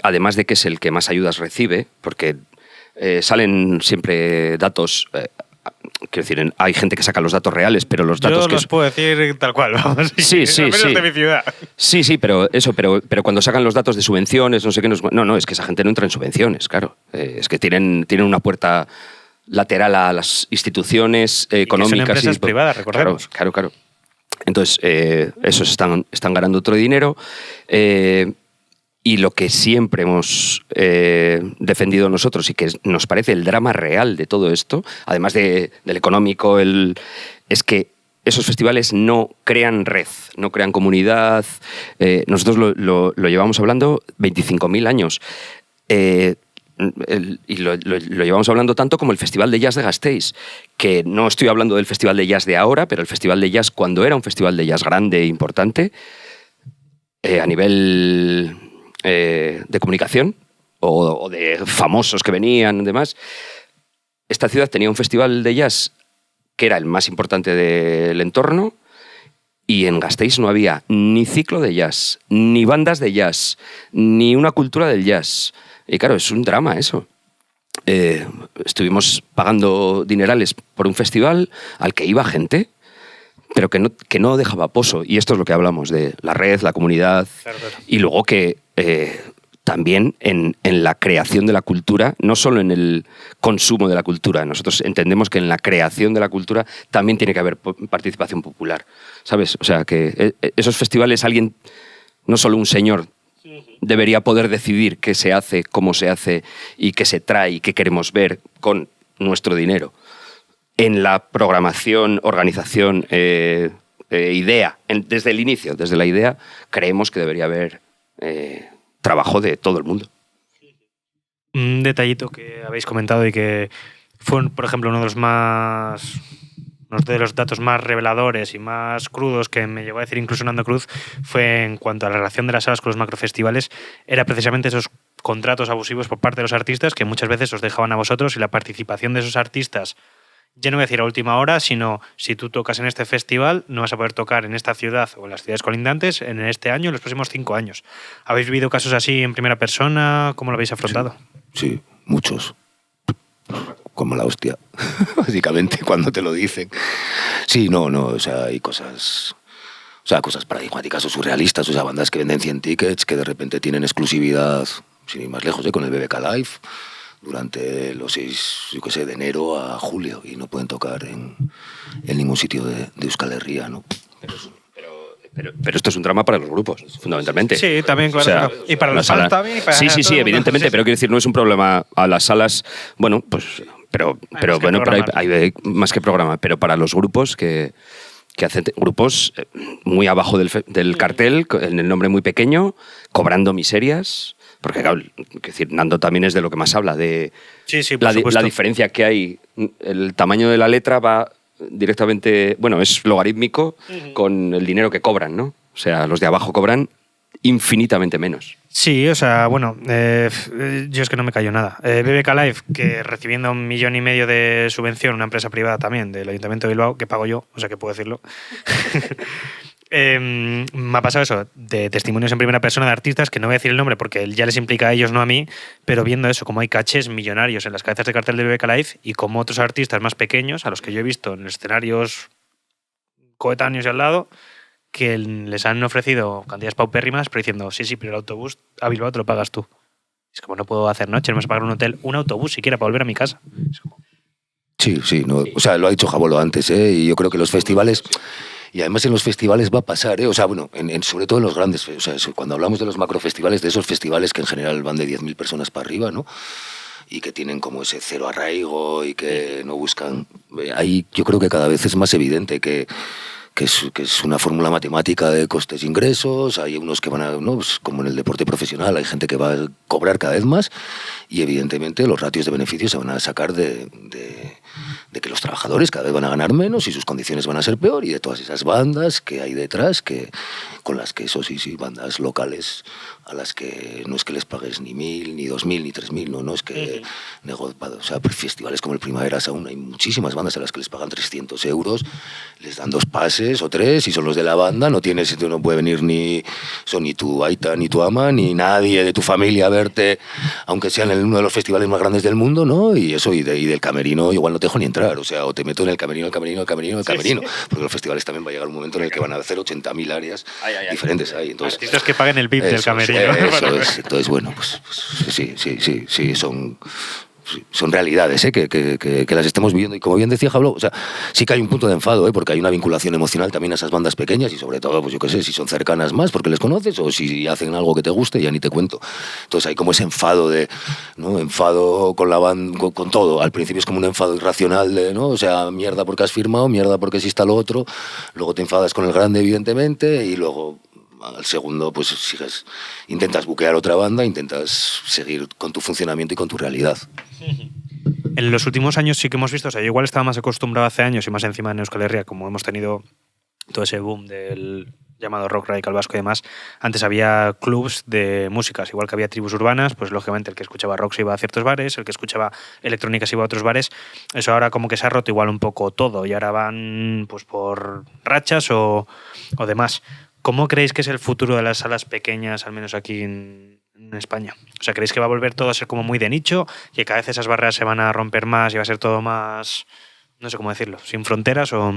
además de que es el que más ayudas recibe, porque salen siempre datos... quiero decir, hay gente que saca los datos reales, pero los datos Yo los puedo decir tal cual, vamos. Sí. Al menos de mi ciudad. Sí, pero cuando sacan los datos de subvenciones, no sé qué, no, es que esa gente no entra en subvenciones, claro. Es que tienen una puerta lateral a las instituciones económicas. Son empresas privadas, recordemos. Claro. Entonces, esos están ganando otro dinero. Y lo que siempre hemos defendido nosotros y que nos parece el drama real de todo esto, además del económico, es que esos festivales no crean red, no crean comunidad. Nosotros lo llevamos hablando 25.000 años. Y lo llevamos hablando tanto como el Festival de Jazz de Gasteiz, que no estoy hablando del Festival de Jazz de ahora, pero el Festival de Jazz cuando era un festival de jazz grande e importante, a nivel... de comunicación o de famosos que venían y demás. Esta ciudad tenía un festival de jazz que era el más importante del entorno y en Gasteiz no había ni ciclo de jazz, ni bandas de jazz, ni una cultura del jazz. Y claro, es un drama eso. Estuvimos pagando dinerales por un festival al que iba gente, pero que no dejaba pozo. Y esto es lo que hablamos de la red, la comunidad, claro. Y luego que también en la creación de la cultura, no solo en el consumo de la cultura. Nosotros entendemos que en la creación de la cultura también tiene que haber participación popular, ¿sabes? O sea, que esos festivales alguien, no solo un señor, debería poder decidir qué se hace, cómo se hace y qué se trae y qué queremos ver con nuestro dinero. En la programación, organización, idea, desde el inicio, desde la idea, creemos que debería haber trabajo de todo el mundo. Un detallito que habéis comentado y que fue, por ejemplo, uno de los datos más reveladores y más crudos que me llegó a decir incluso Nando Cruz fue en cuanto a la relación de las salas con los macrofestivales, era precisamente esos contratos abusivos por parte de los artistas que muchas veces os dejaban a vosotros y la participación de esos artistas. Ya no voy a decir a última hora, sino si tú tocas en este festival, no vas a poder tocar en esta ciudad o en las ciudades colindantes en este año, en los próximos 5 años. ¿Habéis vivido casos así en primera persona? ¿Cómo lo habéis afrontado? Sí, muchos. Como la hostia, básicamente, cuando te lo dicen. Sí, no, o sea, hay cosas paradigmáticas o surrealistas, o sea, bandas que venden 100 tickets, que de repente tienen exclusividad, sin ir más lejos, con el BBK Live, durante los 6, de enero a julio, y no pueden tocar en ningún sitio de Euskal Herria, ¿no? Pero esto es un drama para los grupos, fundamentalmente. Sí, también, claro. O sea, claro. Y para las salas también. Sí, evidentemente, pero quiero decir, no es un problema a las salas, bueno, pues... Pero hay más que programa, pero para los grupos que hacen grupos muy abajo del cartel, en el nombre muy pequeño, cobrando miserias... Porque, claro, decir, Nando también es de lo que más habla, de la diferencia que hay. El tamaño de la letra va directamente, bueno, es logarítmico con el dinero que cobran, ¿no? O sea, los de abajo cobran infinitamente menos. Sí, o sea, bueno, yo es que no me cayó nada. BBK Live, que recibiendo 1,5 millones de subvención, una empresa privada también, del Ayuntamiento de Bilbao, que pago yo, o sea que puedo decirlo. Me ha pasado eso, de testimonios en primera persona de artistas, que no voy a decir el nombre porque ya les implica a ellos, no a mí, pero viendo eso, como hay cachés millonarios en las cabezas de cartel de BBK Live y como otros artistas más pequeños, a los que yo he visto en escenarios coetáneos y al lado, que les han ofrecido cantidades paupérrimas, pero diciendo, sí, pero el autobús a Bilbao te lo pagas tú. Es como, no puedo hacer noche, no me vas a pagar un hotel, un autobús siquiera para volver a mi casa. Es como... Sí, no, o sea, lo ha dicho Jabolo antes, y yo creo que los festivales... Y además en los festivales va a pasar, o sea, bueno, sobre todo en los grandes, o sea, cuando hablamos de los macrofestivales, de esos festivales que en general van de 10.000 personas para arriba, ¿no? Y que tienen como ese cero arraigo y que no buscan... Ahí yo creo que cada vez es más evidente que que es una fórmula matemática de costes-ingresos. Hay unos que van a, ¿no? Pues como en el deporte profesional, hay gente que va a cobrar cada vez más y evidentemente los ratios de beneficios se van a sacar de que los trabajadores cada vez van a ganar menos y sus condiciones van a ser peor, y de todas esas bandas que hay detrás, con las que, eso sí, bandas locales a las que no es que les pagues ni 1.000, ni 2.000, ni 3.000, no es que... O sea, festivales como el Primavera Sound, hay muchísimas bandas a las que les pagan 300 euros, les dan 2 pases o 3 y son los de la banda, no puede venir ni tu aita, ni tu ama, ni nadie de tu familia a verte, aunque sean en uno de los festivales más grandes del mundo, ¿no? Y eso, y del camerino igual no te dejo ni entrar, o sea, o te meto en el camerino, sí. Porque los festivales también va a llegar un momento en el que van a hacer 80.000 áreas diferentes ahí. Entonces, artistas que paguen el VIP del camerino. Eso es. Entonces, bueno, pues sí, son realidades, que las estemos viviendo. Y como bien decía Jablo, o sea, sí que hay un punto de enfado, porque hay una vinculación emocional también a esas bandas pequeñas, y sobre todo, pues yo qué sé, si son cercanas más porque les conoces, o si hacen algo que te guste, ya ni te cuento. Entonces hay como ese enfado ¿no? Enfado con la banda, con todo. Al principio es como un enfado irracional de, ¿no? O sea, mierda porque has firmado, mierda porque exista lo otro. Luego te enfadas con el grande, evidentemente, y luego al segundo pues intentas buquear otra banda, intentas seguir con tu funcionamiento y con tu realidad. En los últimos años sí que hemos visto, o sea, yo igual estaba más acostumbrado hace años y más encima en Euskal Herria, como hemos tenido todo ese boom del llamado rock radical vasco y demás. Antes había clubs de músicas, igual que había tribus urbanas, pues lógicamente el que escuchaba rock se iba a ciertos bares, el que escuchaba electrónica se iba a otros bares. Eso ahora como que se ha roto igual un poco todo y ahora van pues por rachas o demás. ¿Cómo creéis que es el futuro de las salas pequeñas, al menos aquí en España? O sea, ¿creéis que va a volver todo a ser como muy de nicho, que cada vez esas barreras se van a romper más y va a ser todo más, no sé cómo decirlo, sin fronteras o...?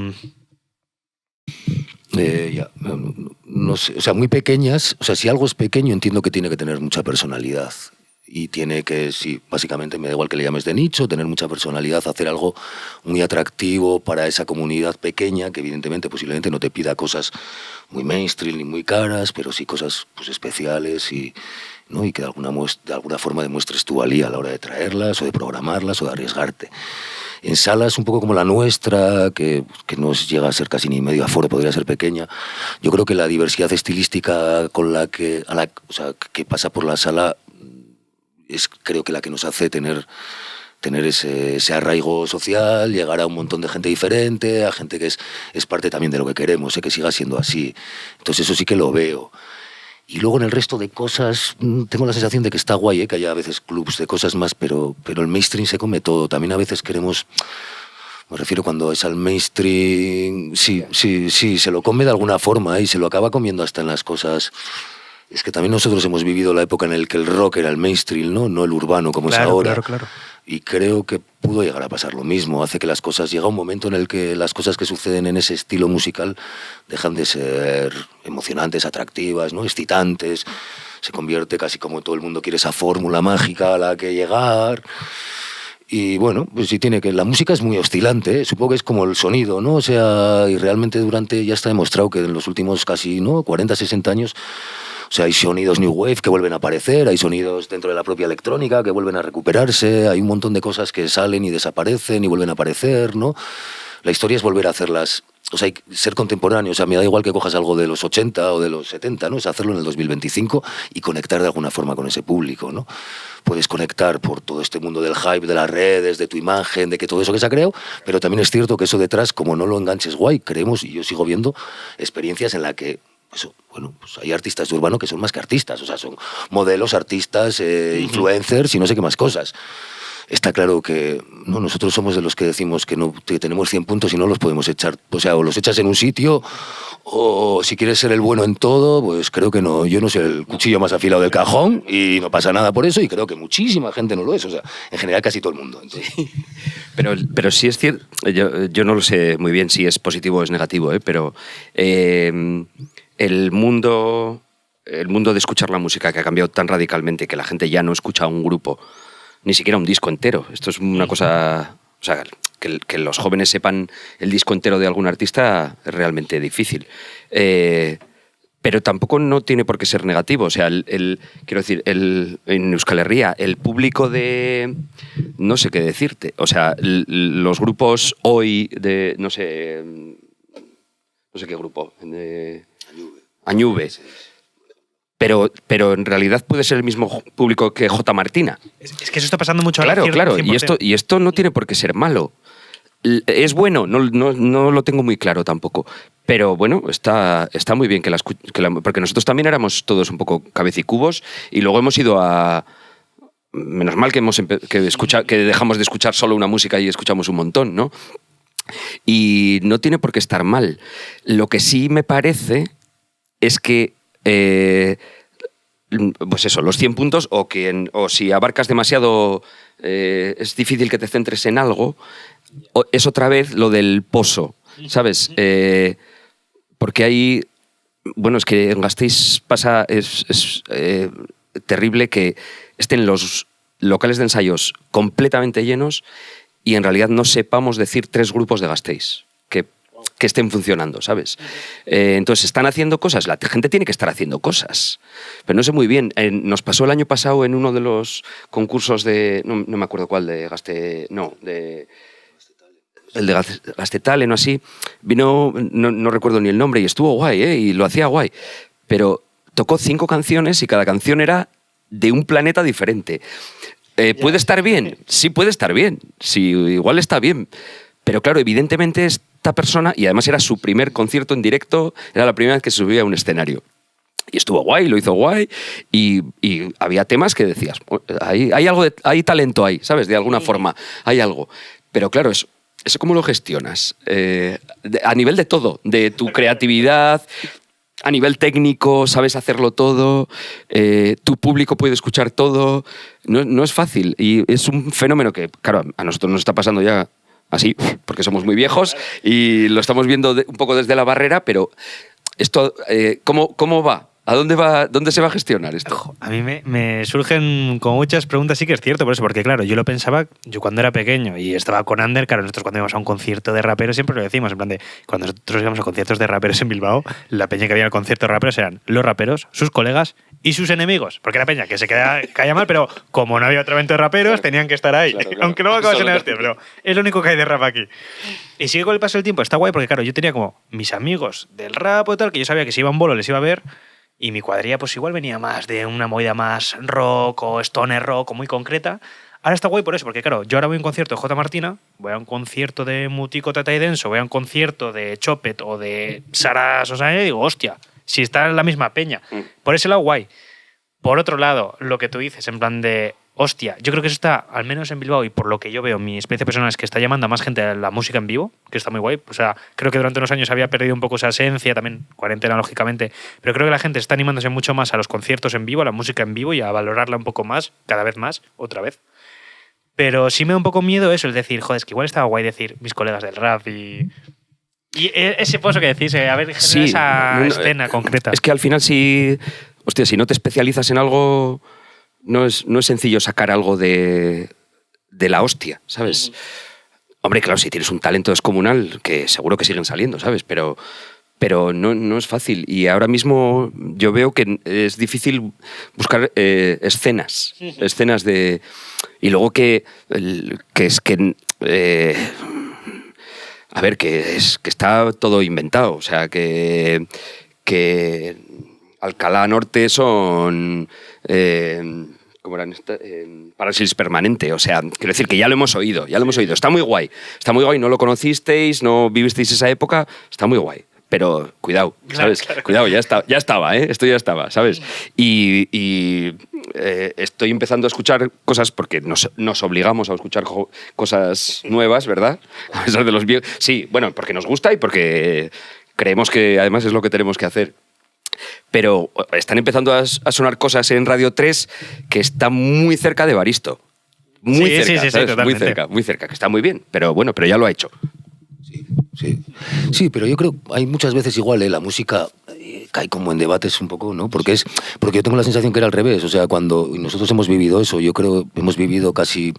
No sé, o sea, muy pequeñas. O sea, si algo es pequeño, entiendo que tiene que tener mucha personalidad. Y tiene que, sí, básicamente me da igual que le llames de nicho, tener mucha personalidad, hacer algo muy atractivo para esa comunidad pequeña, que evidentemente posiblemente no te pida cosas muy mainstream ni muy caras, pero sí cosas pues especiales ¿no? Y que de alguna forma demuestres tu valía a la hora de traerlas o de programarlas o de arriesgarte. En salas un poco como la nuestra, que no llega a ser casi ni medio aforo, podría ser pequeña, yo creo que la diversidad estilística con que pasa por la sala es, creo que, la que nos hace tener ese arraigo social, llegar a un montón de gente diferente, a gente que es parte también de lo que queremos, que siga siendo así. Entonces eso sí que lo veo. Y luego en el resto de cosas tengo la sensación de que está guay, que haya a veces clubs de cosas más, pero el mainstream se come todo. También a veces queremos... Me refiero cuando es al mainstream... Sí, se lo come de alguna forma y se lo acaba comiendo hasta en las cosas... Es que también nosotros hemos vivido la época en la que el rock era el mainstream, no el urbano como es ahora. Claro. Y creo que pudo llegar a pasar lo mismo. Hace que las cosas... Llega un momento en el que las cosas que suceden en ese estilo musical dejan de ser emocionantes, atractivas, ¿no? Excitantes. Se convierte casi como todo el mundo quiere esa fórmula mágica a la que llegar. Y bueno, pues sí tiene que... La música es muy oscilante, supongo que es como el sonido, ¿no? O sea, y realmente ya está demostrado que en los últimos casi 40, 60 años... O sea, hay sonidos New Wave que vuelven a aparecer, hay sonidos dentro de la propia electrónica que vuelven a recuperarse, hay un montón de cosas que salen y desaparecen y vuelven a aparecer, ¿no? La historia es volver a hacerlas, o sea, ser contemporáneo. O sea, me da igual que cojas algo de los 80 o de los 70, ¿no? Es hacerlo en el 2025 y conectar de alguna forma con ese público, ¿no? Puedes conectar por todo este mundo del hype, de las redes, de tu imagen, de que todo eso que se ha creado, pero también es cierto que eso detrás, como no lo enganches guay, creemos, y yo sigo viendo experiencias en las que eso, bueno, pues hay artistas de urbano que son más que artistas, o sea, son modelos, artistas, influencers y no sé qué más cosas. Está claro que no, nosotros somos de los que decimos que tenemos 100 puntos y no los podemos echar, o sea, o los echas en un sitio, o si quieres ser el bueno en todo, pues creo que no. Yo no soy el cuchillo más afilado del cajón y no pasa nada por eso, y creo que muchísima gente no lo es, o sea, en general casi todo el mundo. Entonces. Sí. Pero sí es cierto, yo no lo sé muy bien si es positivo o es negativo, pero... El mundo de escuchar la música, que ha cambiado tan radicalmente que la gente ya no escucha a un grupo, ni siquiera un disco entero. Esto es una cosa... O sea, que los jóvenes sepan el disco entero de algún artista es realmente difícil. Pero tampoco no tiene por qué ser negativo. O sea, quiero decir, en Euskal Herria, el público de... No sé qué decirte. O sea, los grupos hoy de... No sé no sé qué grupo. Añube. Pero en realidad puede ser el mismo público que J. Martina. Es que eso está pasando mucho ahora. Claro. Y esto no tiene por qué ser malo. ¿Es bueno? No lo tengo muy claro tampoco. Pero bueno, está muy bien porque nosotros también éramos todos un poco cabecicubos y luego hemos ido a... Menos mal que dejamos de escuchar solo una música y escuchamos un montón, ¿no? Y no tiene por qué estar mal. Lo que sí me parece es que pues eso, los 100 puntos o si abarcas demasiado es difícil que te centres en algo, es otra vez lo del pozo, ¿sabes? Porque hay... Bueno, es que en Gasteiz pasa... Es terrible que estén los locales de ensayos completamente llenos y en realidad no sepamos decir 3 grupos de Gasteiz que estén funcionando, ¿sabes? Entonces, están haciendo cosas, la gente tiene que estar haciendo cosas, pero no sé muy bien. Nos pasó el año pasado en uno de los concursos de... No me acuerdo cuál, de el de Gastetalen o así, vino, no recuerdo ni el nombre, y estuvo guay, y lo hacía guay, pero tocó 5 canciones y cada canción era de un planeta diferente. ¿Puede estar bien? Sí, puede estar bien. Sí, igual está bien. Pero claro, evidentemente esta persona, y además era su primer concierto en directo, era la primera vez que se subía a un escenario. Y estuvo guay, lo hizo guay, y había temas que decías, hay talento ahí, ¿sabes? De alguna forma, hay algo. Pero claro, ¿eso cómo lo gestionas? A nivel de todo, de tu creatividad... A nivel técnico, sabes hacerlo todo, tu público puede escuchar todo, no es fácil. Y es un fenómeno que, claro, a nosotros nos está pasando ya así, porque somos muy viejos y lo estamos viendo un poco desde la barrera, pero esto, ¿cómo va? ¿A dónde va? ¿Dónde se va a gestionar esto? A mí me surgen como muchas preguntas, sí que es cierto, por eso, porque claro, yo lo pensaba, yo cuando era pequeño y estaba con Ander, claro, nosotros cuando íbamos a un concierto de raperos siempre lo decimos, en plan de, cuando nosotros íbamos a conciertos de raperos en Bilbao, la peña que había en el concierto de raperos eran los raperos, sus colegas y sus enemigos, porque era peña que se caía mal, pero como no había otro evento de raperos, tenían que estar ahí, claro. Aunque luego acabas en la hostia, pero es lo único que hay de rap aquí. Y sigue con el paso del tiempo, está guay, porque claro, yo tenía como mis amigos del rap o tal, que yo sabía que si iba a un bolo les iba a ver. Y mi cuadrilla pues igual venía más de una movida más rock o stoner rock o muy concreta. Ahora está guay por eso, porque claro, yo ahora voy a un concierto de J. Martina, voy a un concierto de Mutiko Tata y Denso, voy a un concierto de Chopet o de Sara Sosa y digo, hostia, si está en la misma peña. Por ese lado, guay. Por otro lado, lo que tú dices, en plan de, hostia, yo creo que eso está, al menos en Bilbao, y por lo que yo veo, mi experiencia personal es que está llamando a más gente a la música en vivo, que está muy guay. O sea, creo que durante unos años había perdido un poco esa esencia, también cuarentena, lógicamente, pero creo que la gente está animándose mucho más a los conciertos en vivo, a la música en vivo y a valorarla un poco más, cada vez más, otra vez. Pero sí me da un poco miedo eso, el decir, joder, es que igual estaba guay decir mis colegas del rap y ese pozo que decís, a ver, sí, esa escena concreta. Es que al final si no te especializas en algo... No es sencillo sacar algo de la hostia, ¿sabes? Hombre, claro, si tienes un talento descomunal, que seguro que siguen saliendo, ¿sabes? Pero no es fácil. Y ahora mismo yo veo que es difícil buscar escenas de... Y luego que está todo inventado. O sea, que Alcalá Norte son... ¿cómo eran? Parálisis permanente. O sea, quiero decir que ya lo hemos oído. Está muy guay. No lo conocisteis, no vivisteis esa época. Está muy guay. Pero cuidado, ¿sabes? Claro. Cuidado, ya estaba, ¿eh? Esto ya estaba, ¿sabes? Y estoy empezando a escuchar cosas porque nos obligamos a escuchar cosas nuevas, ¿verdad? A pesar de los viejos. Sí, bueno, porque nos gusta y porque creemos que además es lo que tenemos que hacer. Pero están empezando a sonar cosas en Radio 3 que están muy cerca de Baristo. Muy cerca, ¿sabes? Muy cerca, que está muy bien, pero bueno, pero ya lo ha hecho. Sí, pero yo creo que hay muchas veces igual, la música cae como en debates un poco, ¿no? Porque yo tengo la sensación que era al revés. O sea, cuando nosotros hemos vivido eso, yo creo hemos vivido casi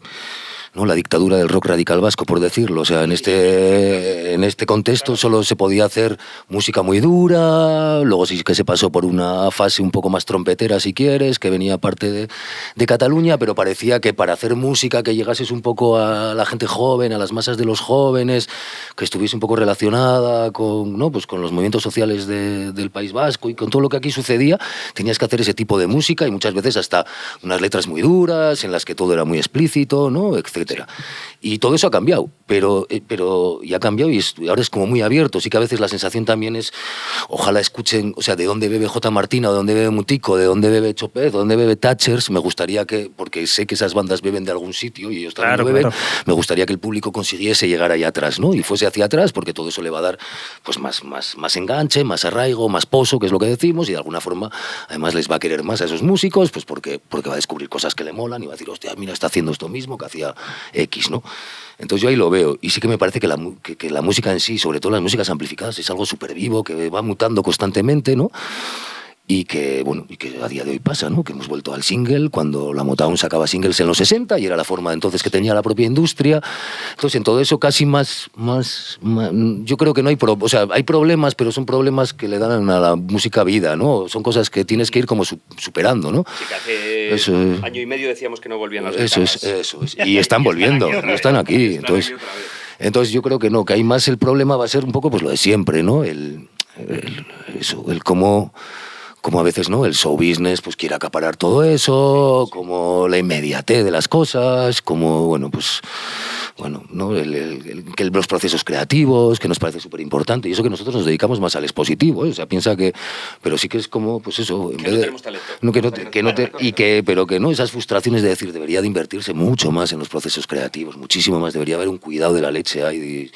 ¿no? La dictadura del rock radical vasco, por decirlo. O sea, en este contexto solo se podía hacer música muy dura, luego sí que se pasó por una fase un poco más trompetera, si quieres, que venía parte de Cataluña, pero parecía que para hacer música que llegases un poco a la gente joven, a las masas de los jóvenes, que estuviese un poco relacionada con, ¿no? Pues con los movimientos sociales del País Vasco y con todo lo que aquí sucedía, tenías que hacer ese tipo de música y muchas veces hasta unas letras muy duras, en las que todo era muy explícito, ¿no? Etcétera. Y todo eso ha cambiado, pero y ha cambiado y ahora es como muy abierto. Sí que a veces la sensación también es, ojalá escuchen, o sea, de dónde bebe J. Martina, de dónde bebe Mutico, de dónde bebe Chopet, de dónde bebe Thatchers. Me gustaría que, porque sé que esas bandas beben de algún sitio y ellos también beben, me gustaría que el público consiguiese llegar allá atrás, ¿no? Y fuese hacia atrás, porque todo eso le va a dar pues más enganche, más arraigo, más pozo, que es lo que decimos, y de alguna forma además les va a querer más a esos músicos, pues porque va a descubrir cosas que le molan y va a decir, hostia, mira, está haciendo esto mismo que hacía X, ¿no? Entonces yo ahí lo veo, y sí que me parece que la música en sí, sobre todo las músicas amplificadas, es algo súper vivo, que va mutando constantemente, ¿no? Y que, bueno, y que a día de hoy pasa, ¿no? Que hemos vuelto al single, cuando la Motown sacaba singles en los 60 y era la forma entonces que tenía la propia industria. Entonces, en todo eso casi más yo creo que no hay o sea, hay problemas, pero son problemas que le dan a la música vida, ¿no? Son cosas que tienes que ir como superando, ¿no? Sí, que hace año y medio decíamos que no volvían las guitarras. Eso es. Y están volviendo, no están aquí. Entonces yo creo que no, que hay más el problema va a ser un poco pues lo de siempre, ¿no? El cómo a veces, ¿no? El show business pues quiere acaparar todo eso, como la inmediatez de las cosas, como, bueno, pues, bueno, ¿no? Que los procesos creativos, que nos parece súper importante, y eso que nosotros nos dedicamos más al expositivo, ¿eh? O sea, piensa que, pero sí que es como, pues eso, en que vez no de... tenemos talento. Pero que no, esas frustraciones de decir, debería de invertirse mucho más en los procesos creativos, muchísimo más, debería haber un cuidado de la leche ahí,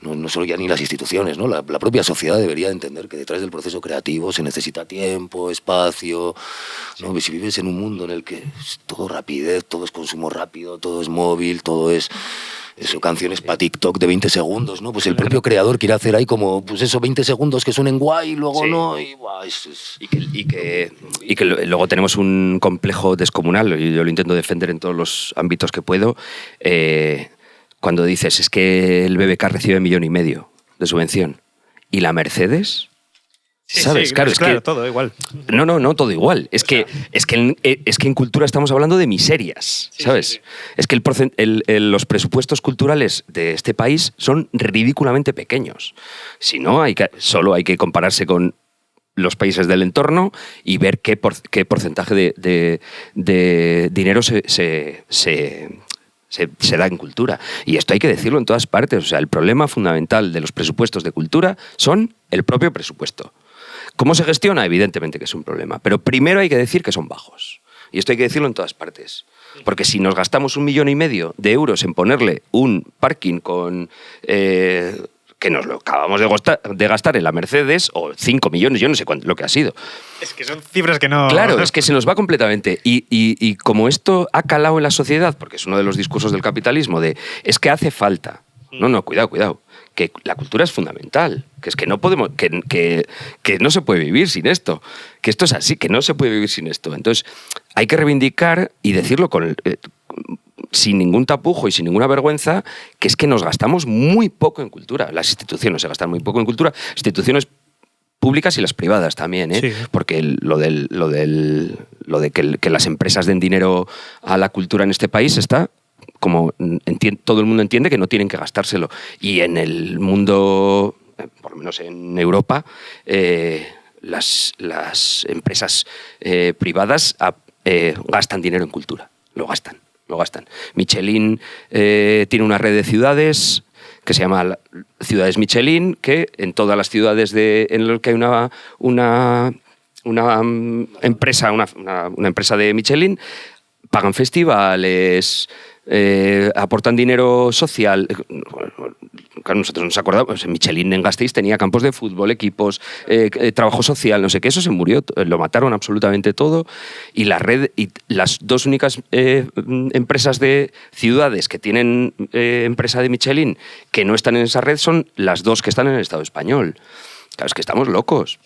no solo ya ni las instituciones, ¿no? La propia sociedad debería entender que detrás del proceso creativo se necesita tiempo, espacio, ¿no? Sí. Si vives en un mundo en el que es todo rapidez, todo es consumo rápido, todo es móvil, todo es... Eso, canciones para TikTok de 20 segundos, ¿no? Pues el propio creador quiere hacer ahí como, pues eso, 20 segundos que suenen guay y luego no, y guay. Y que luego tenemos un complejo descomunal, y yo lo intento defender en todos los ámbitos que puedo, cuando dices, es que el BBK recibe 1,5 millones de subvención, y la Mercedes... Sí, ¿sabes? Sí, claro, es que todo igual. No, todo igual. Es que en cultura estamos hablando de miserias, ¿sabes? Sí. Es que los presupuestos culturales de este país son ridículamente pequeños. Si no, solo hay que compararse con los países del entorno y ver qué porcentaje de dinero se da en cultura. Y esto hay que decirlo en todas partes. O sea, el problema fundamental de los presupuestos de cultura son el propio presupuesto. ¿Cómo se gestiona? Evidentemente que es un problema. Pero primero hay que decir que son bajos. Y esto hay que decirlo en todas partes. Porque si nos gastamos 1,5 millones de euros en ponerle un parking con... que nos lo acabamos de gastar en la Mercedes, o 5 millones, yo no sé cuánto, lo que ha sido. Es que son cifras que no... Claro, es que se nos va completamente. Y como esto ha calado en la sociedad, porque es uno de los discursos del capitalismo, es que hace falta. No, cuidado. Que la cultura es fundamental, que es que no podemos, que no se puede vivir sin esto, que esto es así, que no se puede vivir sin esto. Entonces, hay que reivindicar y decirlo sin ningún tapujo y sin ninguna vergüenza, que es que nos gastamos muy poco en cultura. Las instituciones se gastan muy poco en cultura, instituciones públicas y las privadas también, ¿eh? Sí. Porque lo de que las empresas den dinero a la cultura en este país está... como todo el mundo entiende que no tienen que gastárselo. Y en el mundo, por lo menos en Europa, las empresas privadas gastan dinero en cultura. Lo gastan. Michelin tiene una red de ciudades que se llama Ciudades Michelin, que en todas las ciudades en las que hay una empresa de Michelin, pagan festivales... aportan dinero social. Claro, nosotros nos acordamos, Michelin en Gasteiz tenía campos de fútbol, equipos, trabajo social, no sé qué, eso se murió, lo mataron absolutamente todo, y la red, y las dos únicas empresas de ciudades que tienen empresa de Michelin que no están en esa red son las dos que están en el Estado español. Claro, es que estamos locos.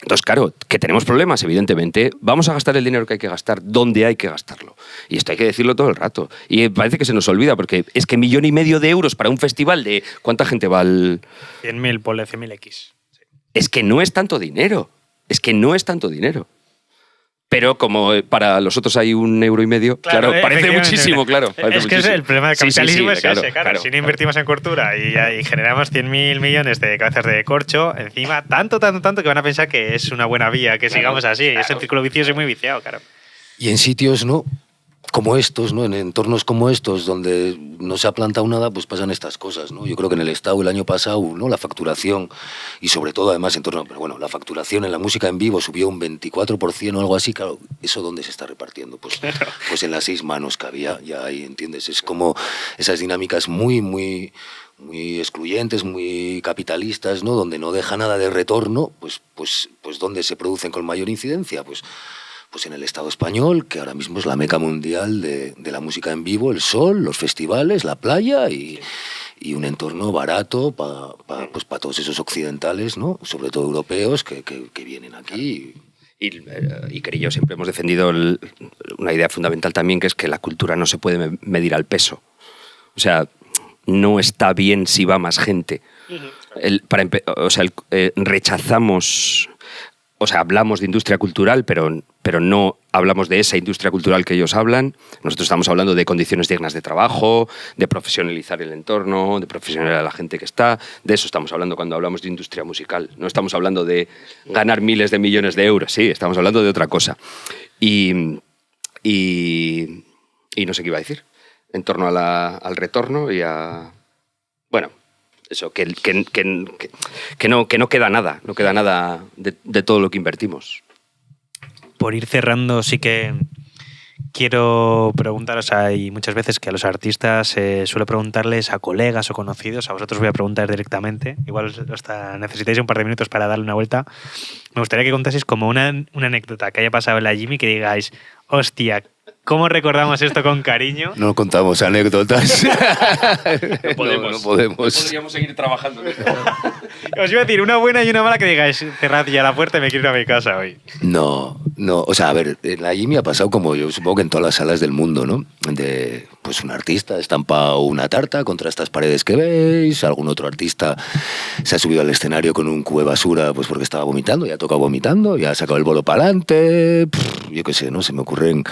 Entonces, claro, que tenemos problemas, evidentemente. Vamos a gastar el dinero que hay que gastar donde hay que gastarlo. Y esto hay que decirlo todo el rato. Y parece que se nos olvida, porque es que 1,5 millones de euros para un festival de... ¿Cuánta gente va al...? 100.000, ponle 100.000 X. Sí. Es que no es tanto dinero. Es que no es tanto dinero. Pero como para los otros hay 1,5 euros, claro, parece muchísimo, claro. Es que es el problema del capitalismo, es claro, ese, claro. Si no invertimos en cultura y generamos 100.000 millones de cabezas de corcho, encima tanto que van a pensar que es una buena vía, que sigamos así. Es un círculo vicioso y muy viciado, claro. Y en sitios, ¿no?, como estos, ¿no?, en entornos como estos, donde no se ha plantado nada, pues pasan estas cosas, ¿no? Yo creo que en el Estado el año pasado, ¿no?, la facturación, y sobre todo además en torno, pero bueno, la facturación en la música en vivo subió un 24% o algo así. Claro, ¿eso dónde se está repartiendo? Pues en las 6 manos que había, ya ahí, ¿entiendes? Es como esas dinámicas muy excluyentes, muy capitalistas, ¿no?, donde no deja nada de retorno, pues ¿dónde se producen con mayor incidencia? Pues en el Estado español, que ahora mismo es la meca mundial de la música en vivo, el sol, los festivales, la playa y un entorno barato para todos esos occidentales, ¿no?, sobre todo europeos, que vienen aquí. Y que yo siempre hemos defendido una idea fundamental también, que es que la cultura no se puede medir al peso. O sea, no está bien si va más gente. Rechazamos... O sea, hablamos de industria cultural, pero no hablamos de esa industria cultural que ellos hablan. Nosotros estamos hablando de condiciones dignas de trabajo, de profesionalizar el entorno, de profesionalizar a la gente que está. De eso estamos hablando cuando hablamos de industria musical. No estamos hablando de ganar miles de millones de euros. Sí, estamos hablando de otra cosa. Y no sé qué iba a decir. En torno al retorno y a... Bueno... Eso, que no queda nada, no queda nada de todo lo que invertimos. Por ir cerrando, sí que quiero preguntaros, hay muchas veces que a los artistas suelo preguntarles a colegas o conocidos, a vosotros voy a preguntar directamente, igual hasta necesitáis un par de minutos para darle una vuelta. Me gustaría que contaseis como una anécdota que haya pasado en la Jimmy, que digáis, hostia, ¿cómo recordamos esto con cariño? No contamos anécdotas. No podemos. No podemos. No podríamos seguir trabajando en esto. Os iba a decir una buena y una mala que digáis, cerrad ya la puerta y me quiero ir a mi casa hoy. No. O sea, a ver, en la Jimmy ha pasado como yo supongo que en todas las salas del mundo, ¿no? De, pues un artista ha estampado una tarta contra estas paredes que veis, algún otro artista se ha subido al escenario con un cubo de basura pues porque estaba vomitando, ya ha tocado vomitando, ya ha sacado el bolo para adelante, yo qué sé, ¿no? Se me ocurren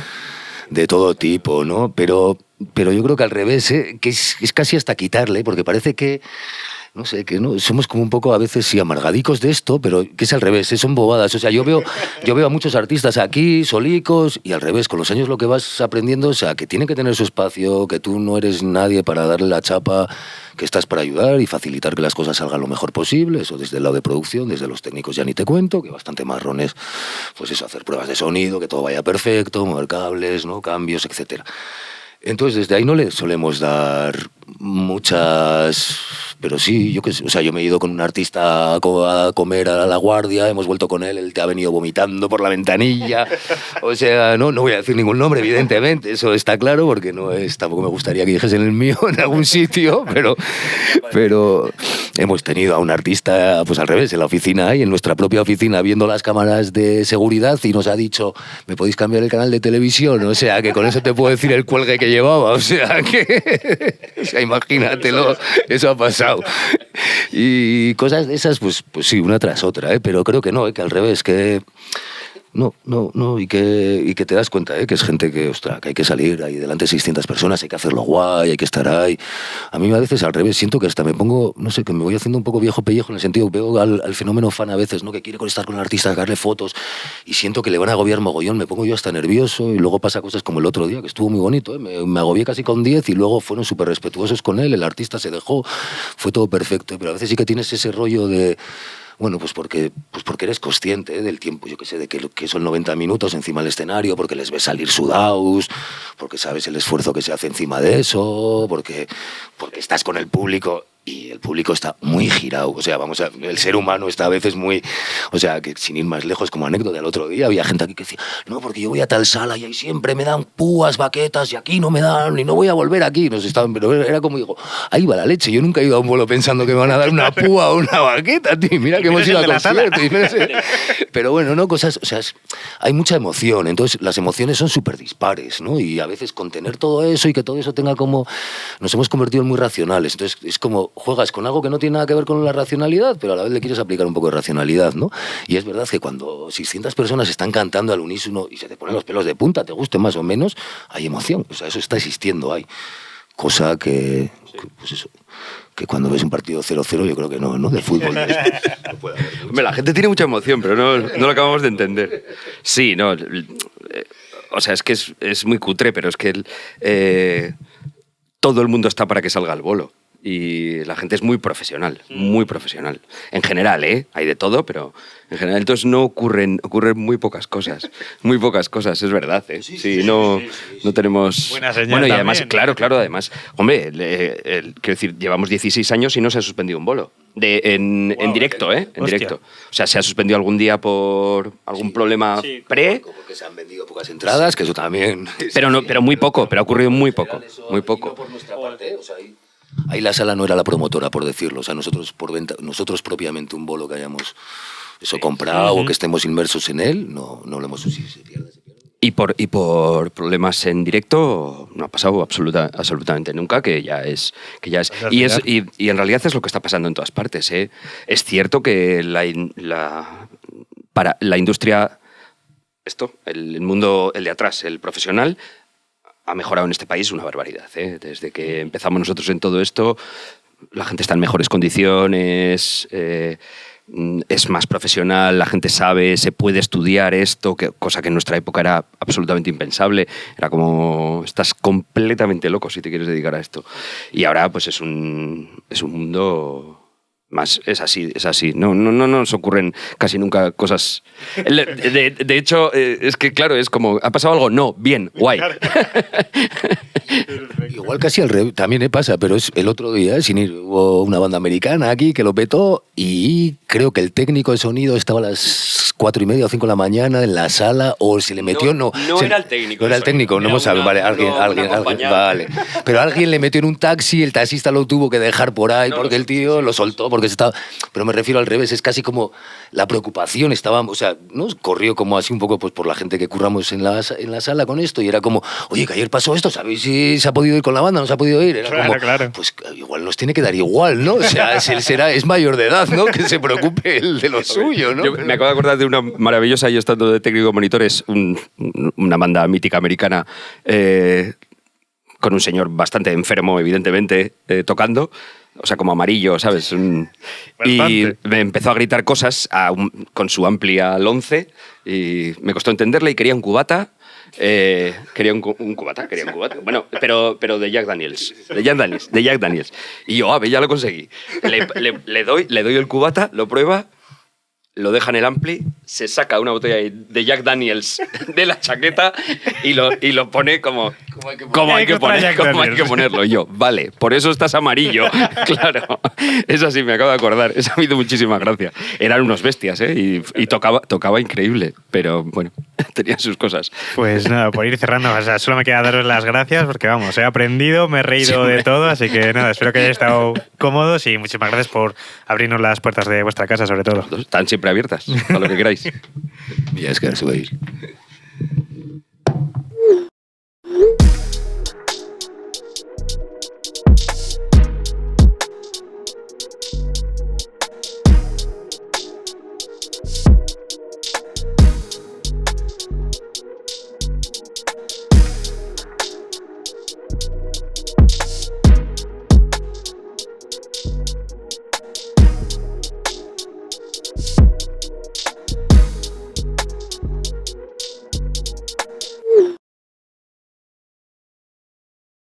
de todo tipo, ¿no? Pero yo creo que al revés, que es casi hasta quitarle, porque parece que, no sé, que no somos como un poco a veces sí amargadicos de esto, pero que es al revés, son bobadas. O sea, yo veo a muchos artistas aquí, solicos, y al revés, con los años lo que vas aprendiendo, o sea, que tienen que tener su espacio, que tú no eres nadie para darle la chapa, que estás para ayudar y facilitar que las cosas salgan lo mejor posible. Eso desde el lado de producción, desde los técnicos ya ni te cuento, que bastante marrones, pues eso, hacer pruebas de sonido, que todo vaya perfecto, mover cables, ¿no?, cambios, etcétera. Entonces, desde ahí no le solemos dar muchas... Pero sí, yo qué sé, o sea, yo me he ido con un artista a comer a La Guardia, hemos vuelto con él te ha venido vomitando por la ventanilla. O sea, no voy a decir ningún nombre, evidentemente, eso está claro, porque no es, tampoco me gustaría que dijesen el mío en algún sitio, pero hemos tenido a un artista, pues al revés, en la oficina y en nuestra propia oficina, viendo las cámaras de seguridad, y nos ha dicho, ¿me podéis cambiar el canal de televisión? O sea, que con eso te puedo decir el cuelgue que llevaba, o sea, o sea, imagínatelo, eso ha pasado. Y cosas de esas, pues sí, una tras otra, pero creo que no, que al revés, que... No, y que te das cuenta, que es gente que, ostras, que hay que salir ahí delante de 600 personas, hay que hacerlo guay, hay que estar ahí. A mí a veces al revés, siento que hasta me pongo, no sé, que me voy haciendo un poco viejo pellejo en el sentido que veo al fenómeno fan a veces, ¿no?, que quiere estar con el artista, sacarle fotos, y siento que le van a agobiar mogollón, me pongo yo hasta nervioso, y luego pasa cosas como el otro día, que estuvo muy bonito, me agobié casi con 10 y luego fueron súper respetuosos con él, el artista se dejó, fue todo perfecto, pero a veces sí que tienes ese rollo de... Bueno, pues porque eres consciente del tiempo, yo qué sé, de que son 90 minutos encima del escenario, porque les ves salir sudados, porque sabes el esfuerzo que se hace encima de eso, porque estás con el público y el público está muy girado. O sea, el ser humano está a veces muy... O sea, que sin ir más lejos, como anécdota, el otro día había gente aquí que decía, no, porque yo voy a tal sala y ahí siempre me dan púas, baquetas, y aquí no me dan, y no voy a volver aquí. Pero era como, digo, ahí va la leche. Yo nunca he ido a un bolo pensando que me van a dar una púa o una baqueta, tío. Mira que hemos ido a conciertos. Pero bueno, no, cosas... O sea, hay mucha emoción. Entonces, las emociones son súper dispares, ¿no? Y a veces contener todo eso y que todo eso tenga como... Nos hemos convertido en muy racionales. Entonces, es como juegas con algo que no tiene nada que ver con la racionalidad, pero a la vez le quieres aplicar un poco de racionalidad, ¿no? Y es verdad que cuando 600 personas están cantando al unísono y se te ponen los pelos de punta, te guste más o menos, hay emoción. O sea, eso está existiendo, hay. Cosa que, pues eso, que cuando ves un partido 0-0 yo creo que no, de fútbol. No puede haber mucho. Hombre, la gente tiene mucha emoción, pero no lo acabamos de entender. Sí, no... O sea, es que es muy cutre, pero es que todo el mundo está para que salga el bolo. Y la gente es muy profesional, muy profesional. En general, hay de todo, pero en general entonces no ocurren muy pocas cosas. Muy pocas cosas, es verdad, Sí, no tenemos... Buena señal bueno, y también. además, claro, además... Hombre, quiero decir, llevamos 16 años y no se ha suspendido un bolo. En directo, En Hostia. directo. O sea, se ha suspendido algún día por algún problema pre... Porque se han vendido pocas entradas, que eso también... Pero muy poco, pero ha ocurrido muy poco. Muy Y poco. no por nuestra parte, o sea, ahí la sala no era la promotora, por decirlo. O sea, nosotros propiamente un bolo que hayamos comprado o que estemos inmersos en él, no lo hemos... Si se pierde, se pierde. Y por problemas en directo no ha pasado absolutamente nunca, que ya es. Y en realidad es lo que está pasando en todas partes. Es cierto que para la industria, el mundo, el de atrás, el profesional, ha mejorado en este país una barbaridad. Desde que empezamos nosotros en todo esto, la gente está en mejores condiciones, es más profesional, la gente sabe, se puede estudiar esto, cosa que en nuestra época era absolutamente impensable. Era como, estás completamente loco si te quieres dedicar a esto. Y ahora pues es un mundo... Más, es así. No nos ocurren casi nunca cosas. De hecho, es que, claro, es como, ¿ha pasado algo? No, bien, guay. Igual casi al revés, también pasa, pero es el otro día, sin ir, hubo una banda americana aquí que lo petó y creo que el técnico de sonido estaba a las 4:30 o 5 de la mañana en la sala o se le metió... No era el técnico. No era el técnico, no hemos sabido, vale, alguien, vale. Pero alguien le metió en un taxi, el taxista lo tuvo que dejar por ahí porque el tío lo soltó, porque se estaba... Pero me refiero al revés, es casi como la preocupación estaba, o sea, nos corrió como así un poco pues por la gente que curramos en la sala con esto y era como, oye, que ayer pasó esto, ¿sabéis si se ha podido ir con la banda? ¿No se ha podido ir? Era Claro. Pues igual nos tiene que dar igual, ¿no? O sea, es mayor de edad, ¿no? Que se preocupe el de lo suyo, ¿no? Yo me acabo de acordar de una maravillosa, yo estando de técnico de monitores, una banda mítica americana, con un señor bastante enfermo, evidentemente, tocando. O sea, como amarillo, ¿sabes? Y me empezó a gritar cosas con su amplia lonce y me costó entenderle y quería un cubata. Quería un cubata. Bueno, pero de Jack Daniels. De Jack Daniels. Y yo, ya lo conseguí. Le doy el cubata, lo prueba, lo deja en el ampli, se saca una botella de Jack Daniels de la chaqueta y lo pone como hay que ponerlo. Y yo, vale, por eso estás amarillo. Claro, eso sí, me acabo de acordar. Eso me hizo muchísima gracia. Eran unos bestias, y tocaba increíble, pero bueno, tenían sus cosas. Pues nada, por ir cerrando, o sea, solo me queda daros las gracias porque vamos, he aprendido, me he reído de todo, así que nada, espero que hayáis estado cómodos y muchísimas gracias por abrirnos las puertas de vuestra casa, sobre todo. Están siempre abiertas, para lo que queráis. Ya es que se va a ir.